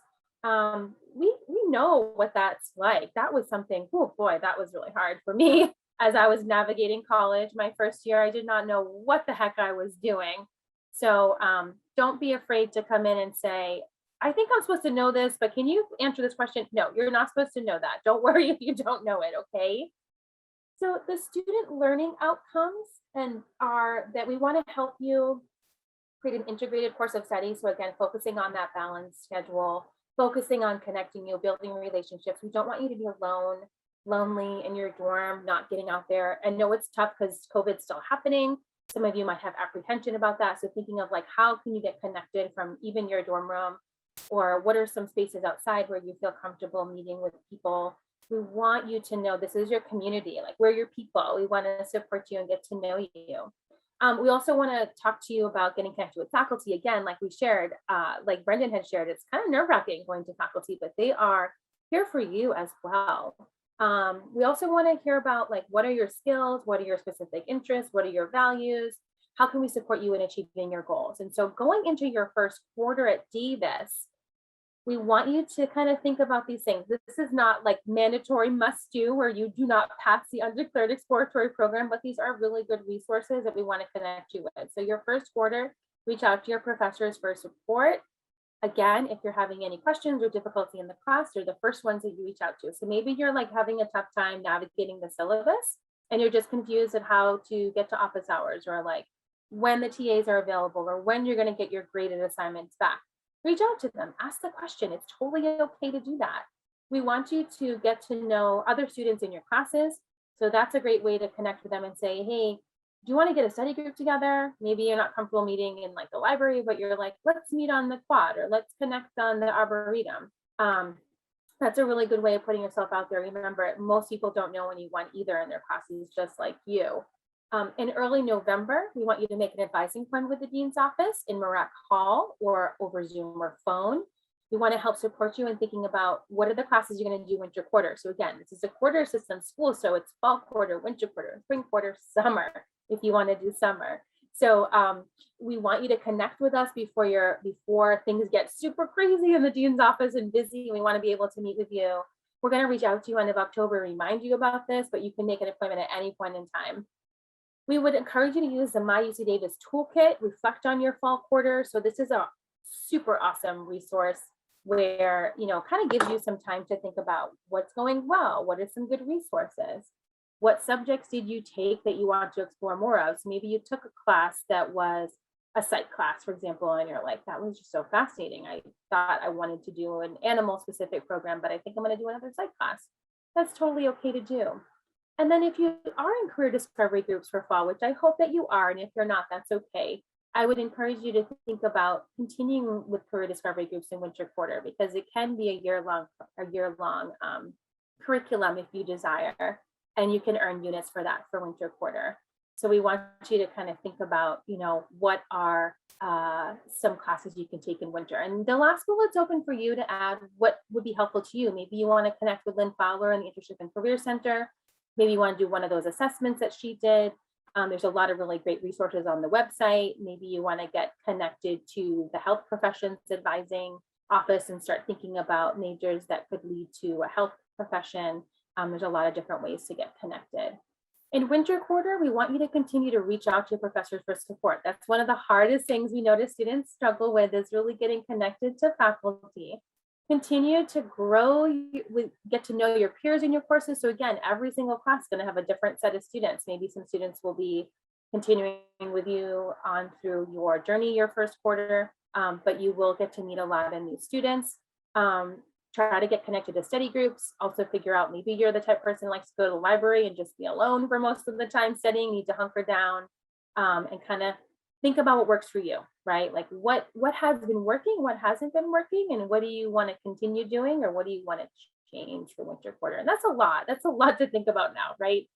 We know what that's like. That was something, oh boy, that was really hard for me as I was navigating college. My first year, I did not know what the heck I was doing. So don't be afraid to come in and say, I think I'm supposed to know this, but can you answer this question? No, you're not supposed to know that. Don't worry if you don't know it, okay? So the student learning outcomes are that we want to help you create an integrated course of study. So again, focusing on that balanced schedule, focusing on connecting you, building relationships. We don't want you to be alone, lonely in your dorm, not getting out there. I know it's tough because COVID's still happening. Some of you might have apprehension about that. So thinking of like, how can you get connected from even your dorm room? Or what are some spaces outside where you feel comfortable meeting with people? We want you to know this is your community, like we're your people. We want to support you and get to know you. We also want to talk to you about getting connected with faculty. Again, like we shared, like Brendan had shared, it's kind of nerve-wracking going to faculty, but they are here for you as well. We also want to hear about like, what are your skills? What are your specific interests? What are your values? How can we support you in achieving your goals? And so going into your first quarter at Davis, we want you to kind of think about these things. This is not like mandatory must do where you do not pass the undeclared exploratory program, but these are really good resources that we want to connect you with. So your first quarter, reach out to your professors for support. Again, if you're having any questions or difficulty in the class, they're the first ones that you reach out to. So maybe you're like having a tough time navigating the syllabus and you're just confused at how to get to office hours, or like when the TAs are available, or when you're going to get your graded assignments back. Reach out to them, ask the question. It's totally okay to do that. We want you to get to know other students in your classes. So that's a great way to connect with them and say, hey, do you want to get a study group together? Maybe you're not comfortable meeting in like the library, but you're like, let's meet on the quad, or let's connect on the arboretum. That's a really good way of putting yourself out there. Remember, most people don't know anyone either in their classes, just like you. In early November, we want you to make an advising appointment with the dean's office in Marac Hall or over Zoom or phone. We want to help support you in thinking about what are the classes you're going to do winter quarter. So again, this is a quarter system school, so it's fall quarter, winter quarter, spring quarter, summer, if you want to do summer. So we want you to connect with us before things get super crazy in the dean's office and busy. We want to be able to meet with you. We're going to reach out to you end of October, remind you about this, but you can make an appointment at any point in time. We would encourage you to use the My UC Davis toolkit, reflect on your fall quarter. So this is a super awesome resource where, kind of gives you some time to think about what's going well, what are some good resources, what subjects did you take that you want to explore more of. So maybe you took a class that was a psych class, for example, and you're like, that was just so fascinating. I thought I wanted to do an animal specific program, but I think I'm going to do another psych class. That's totally okay to do. And then if you are in career discovery groups for fall, which I hope that you are, and if you're not, that's okay. I would encourage you to think about continuing with career discovery groups in winter quarter, because it can be a year-long curriculum if you desire, and you can earn units for that for winter quarter. So we want you to kind of think about, what are some classes you can take in winter. And the last bullet's open for you to add what would be helpful to you. Maybe you want to connect with Lynn Fowler in the Internship and Career Center. Maybe you want to do one of those assessments that she did. There's a lot of really great resources on the website. Maybe you want to get connected to the health professions advising office and start thinking about majors that could lead to a health profession. There's a lot of different ways to get connected. In winter quarter, we want you to continue to reach out to your professors for support. That's one of the hardest things we notice students struggle with, is really getting connected to faculty. Continue to grow, get to know your peers in your courses. So again, every single class is going to have a different set of students. Maybe some students will be continuing with you on through your journey your first quarter, but you will get to meet a lot of new students. Try to get connected to study groups. Also figure out, maybe you're the type of person who likes to go to the library and just be alone for most of the time studying, need to hunker down and kind of think about what works for you, right? Like what has been working, what hasn't been working, and what do you want to continue doing, or what do you want to change for winter quarter? And that's a lot to think about now, right?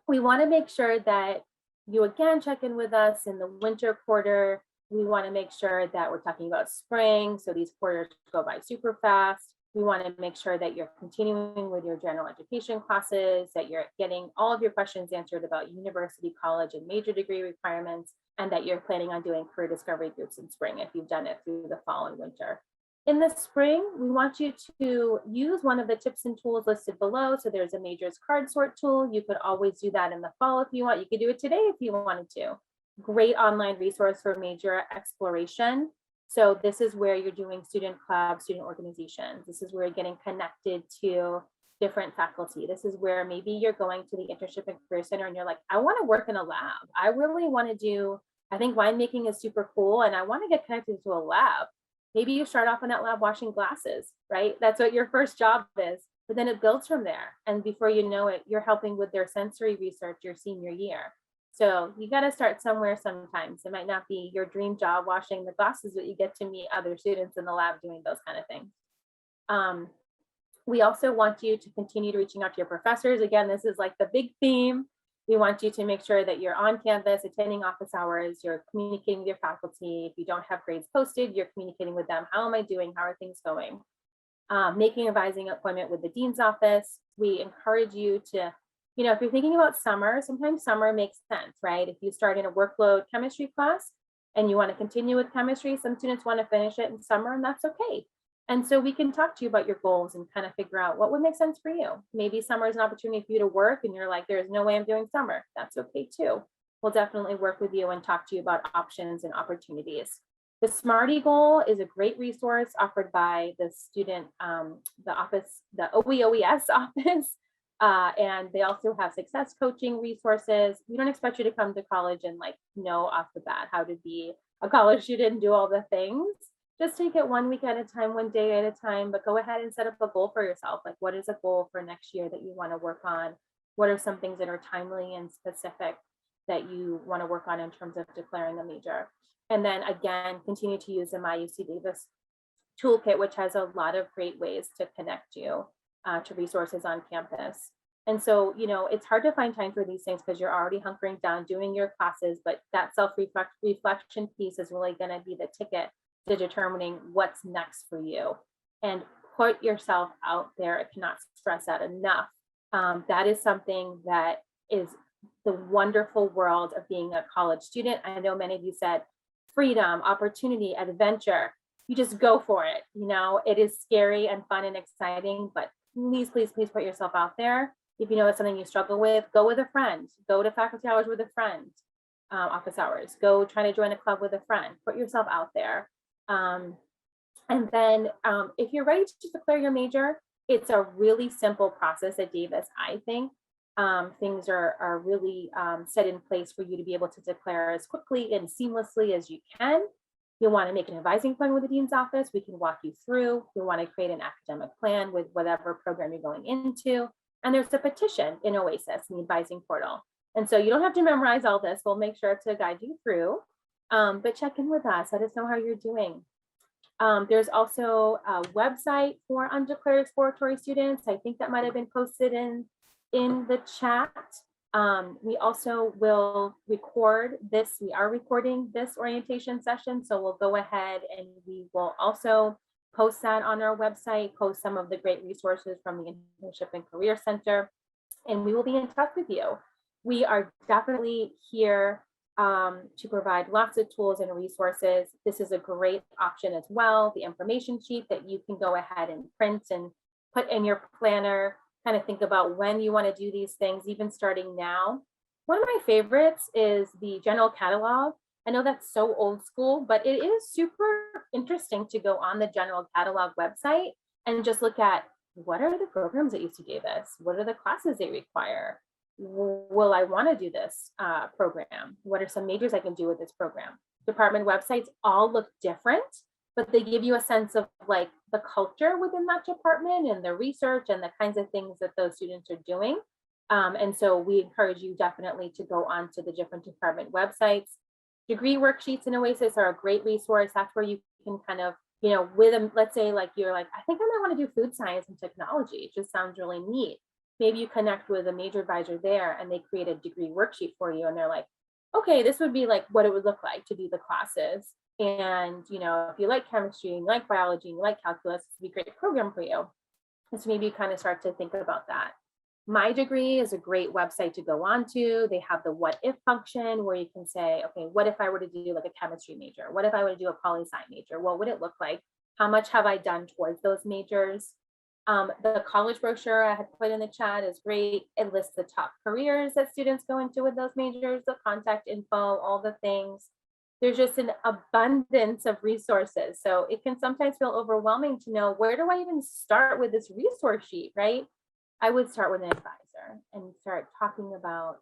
We want to make sure that you again check in with us in the winter quarter. We want to make sure that we're talking about spring, so these quarters go by super fast. We want to make sure that you're continuing with your general education classes, that you're getting all of your questions answered about university, college, and major degree requirements, and that you're planning on doing career discovery groups in spring if you've done it through the fall and winter. In the spring, we want you to use one of the tips and tools listed below. So there's a majors card sort tool. You could always do that in the fall if you want. You could do it today if you wanted to. Great online resource for major exploration. So this is where you're doing student clubs, student organizations. This is where you're getting connected to different faculty. This is where maybe you're going to the Internship and Career Center and you're like, I want to work in a lab. I really want to do, I think winemaking is super cool and I want to get connected to a lab. Maybe you start off in that lab washing glasses, right? That's what your first job is, but then it builds from there. And before you know it, you're helping with their sensory research your senior year. So you got to start somewhere sometimes. It might not be your dream job washing the glasses, but you get to meet other students in the lab doing those kind of things. We also want you to continue reaching out to your professors. Again, this is like the big theme. We want you to make sure that you're on campus, attending office hours, you're communicating with your faculty. If you don't have grades posted, you're communicating with them. How am I doing? How are things going? Making an advising appointment with the dean's office. We encourage you to, if you're thinking about summer, sometimes summer makes sense, right? If you start in a workload chemistry class and you want to continue with chemistry, some students want to finish it in summer, and that's okay. And so we can talk to you about your goals and kind of figure out what would make sense for you. Maybe summer is an opportunity for you to work and you're like, there's no way I'm doing summer. That's okay too. We'll definitely work with you and talk to you about options and opportunities. The Smarty Goal is a great resource offered by the student, the OEOES office. And they also have success coaching resources. We don't expect you to come to college and like know off the bat how to be a college student and do all the things. Just take it 1 week at a time, 1 day at a time, but go ahead and set up a goal for yourself. Like, what is a goal for next year that you want to work on? What are some things that are timely and specific that you want to work on in terms of declaring a major? And then again, continue to use the My UC Davis toolkit, which has a lot of great ways to connect you to resources on campus. And so, you know, it's hard to find time for these things because you're already hunkering down doing your classes, but that self-reflection piece is really going to be the ticket to determining what's next for you. And put yourself out there. I cannot stress that enough. That is something that is the wonderful world of being a college student. I know many of you said freedom, opportunity, adventure. You just go for it. You know, it is scary and fun and exciting, but please, please, please put yourself out there. If you know it's something you struggle with, go with a friend, go to faculty hours with a friend, office hours, go try to join a club with a friend, put yourself out there. And then if you're ready to declare your major, it's a really simple process at Davis, I think. Things are really set in place for you to be able to declare as quickly and seamlessly as you can. You'll want to make an advising plan with the dean's office. We can walk you through. You'll want to create an academic plan with whatever program you're going into. And there's a petition in OASIS, in the advising portal. And so you don't have to memorize all this. We'll make sure to guide you through, but check in with us. Let us know how you're doing. There's also a website for undeclared exploratory students. I think that might have been posted in the chat. We also will record this. We are recording this orientation session. So we'll go ahead and we will also post that on our website, post some of the great resources from the Internship and Career Center, and we will be in touch with you. We are definitely here to provide lots of tools and resources. This is a great option as well. The information sheet that you can go ahead and print and put in your planner, kind of think about when you want to do these things, even starting now. One of my favorites is the general catalog. I know that's so old school, but it is super interesting to go on the general catalog website and just look at what are the programs at UC Davis? What are the classes they require? Will I want to do this program? What are some majors I can do with this program? Department websites all look different, but they give you a sense of like the culture within that department and the research and the kinds of things that those students are doing. And so we encourage you definitely to go on to the different department websites. Degree worksheets in OASIS are a great resource. That's where you can kind of, you know, with them, let's say like you're like, I think I might want to do food science and technology. It just sounds really neat. Maybe you connect with a major advisor there and they create a degree worksheet for you. And they're like, okay, this would be like what it would look like to do the classes. And, you know, if you like chemistry, and you like biology, and you like calculus, it would be a great program for you. And so maybe you kind of start to think about that. My Degree is a great website to go on to. They have the what if function where you can say, okay, what if I were to do like a chemistry major? What if I were to do a poli-sci major? What would it look like? How much have I done towards those majors? The college brochure I had put in the chat is great. It lists the top careers that students go into with those majors, the contact info, all the things. There's just an abundance of resources. So it can sometimes feel overwhelming to know, where do I even start with this resource sheet, right? I would start with an advisor and start talking about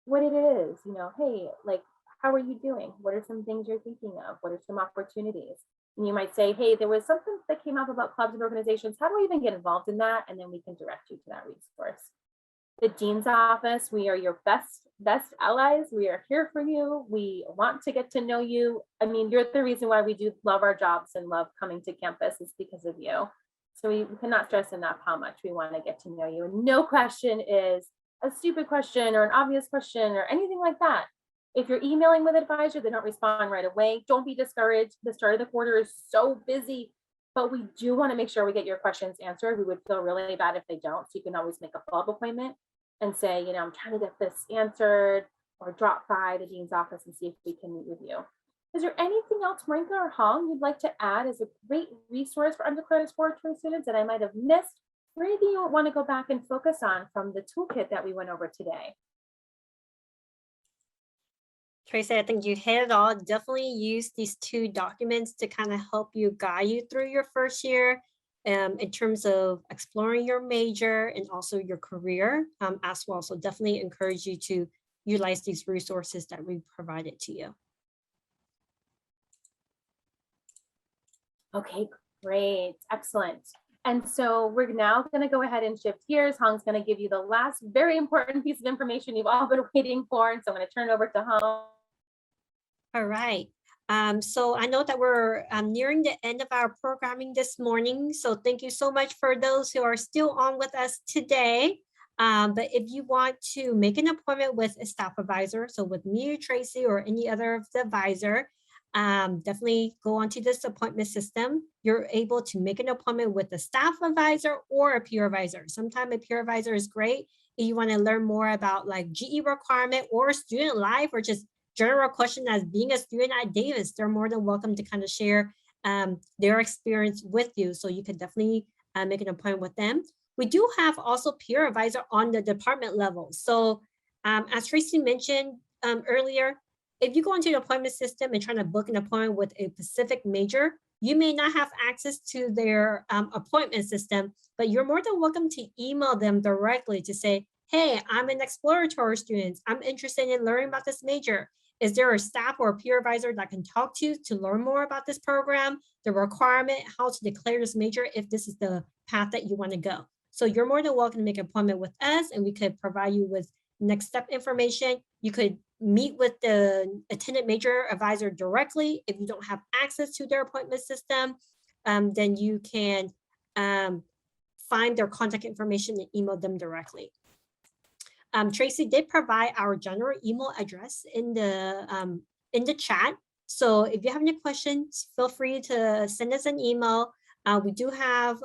what it is, you know, hey, like, how are you doing? What are some things you're thinking of? What are some opportunities? And you might say, hey, there was something that came up about clubs and organizations. How do I even get involved in that? And then we can direct you to that resource. The dean's office, we are your best allies. We are here for you. We want to get to know you. I mean, you're the reason why we do love our jobs and love coming to campus is because of you. So we cannot stress enough how much we want to get to know you. And no question is a stupid question or an obvious question or anything like that. If you're emailing with an advisor, they don't respond right away. Don't be discouraged. The start of the quarter is so busy, but we do want to make sure we get your questions answered. We would feel really bad if they don't. So you can always make a follow-up appointment and say, you know, I'm trying to get this answered, or drop by the dean's office and see if we can meet with you. Is there anything else, Marinka or Hong, you'd like to add as a great resource for undergrad exploratory students that I might have missed? Or anything you want to go back and focus on from the toolkit that we went over today? Tracy, I think you hit it all. Definitely use these two documents to kind of help you guide you through your first year in terms of exploring your major and also your career as well. So definitely encourage you to utilize these resources that we provided to you. Okay, great, excellent. And so we're now going to go ahead and shift gears. Hong's going to give you the last very important piece of information you've all been waiting for. And so I'm going to turn it over to Hong. All right. So I know that we're nearing the end of our programming this morning. So thank you so much for those who are still on with us today. But if you want to make an appointment with a staff advisor, so with me or Tracy or any other of the advisor, definitely go onto this appointment system. You're able to make an appointment with a staff advisor or a peer advisor. Sometimes a peer advisor is great if you want to learn more about like GE requirement or student life or just general question as being a student at Davis. They're more than welcome to kind of share their experience with you. So you can definitely make an appointment with them. We do have also peer advisor on the department level. So as Tracy mentioned earlier, if you go into the appointment system and trying to book an appointment with a specific major, you may not have access to their appointment system, but you're more than welcome to email them directly to say, hey, I'm an exploratory student. I'm interested in learning about this major. Is there a staff or a peer advisor that can talk to learn more about this program, the requirement, how to declare this major if this is the path that you want to go? So you're more than welcome to make an appointment with us and we could provide you with next step information. You could meet with the attendant major advisor directly. If you don't have access to their appointment system, then you can find their contact information and email them directly. Tracy did provide our general email address in the chat. So if you have any questions, feel free to send us an email. We do have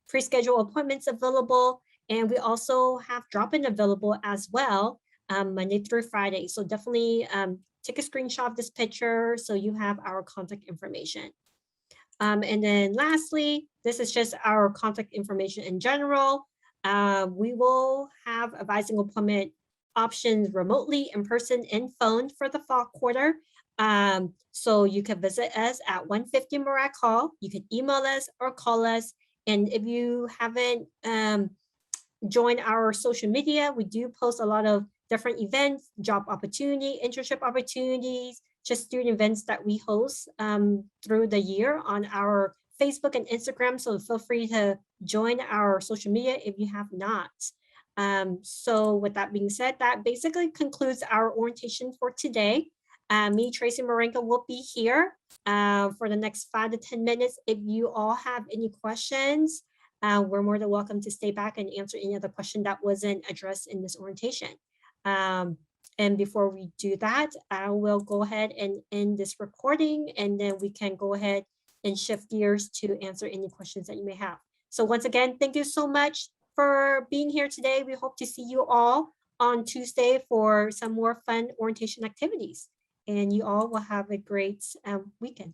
pre-scheduled appointments available, and we also have drop-in available as well, Monday through Friday. So definitely take a screenshot of this picture so you have our contact information. And then lastly, this is just our contact information in general. We will have advising appointment options remotely, in person, and phone for the fall quarter. So you can visit us at 150 Murat Hall. You can email us or call us. And if you haven't joined our social media, we do post a lot of different events, job opportunity, internship opportunities, just student events that we host through the year on our Facebook and Instagram. So feel free to join our social media if you have not. So with that being said, that basically concludes our orientation for today. Me, Tracy Marinka, will be here for the next 5 to 10 minutes. If you all have any questions, we're more than welcome to stay back and answer any other question that wasn't addressed in this orientation. And before we do that, I will go ahead and end this recording, and then we can go ahead and shift gears to answer any questions that you may have. So once again, thank you so much for being here today. We hope to see you all on Tuesday for some more fun orientation activities. And you all will have a great weekend.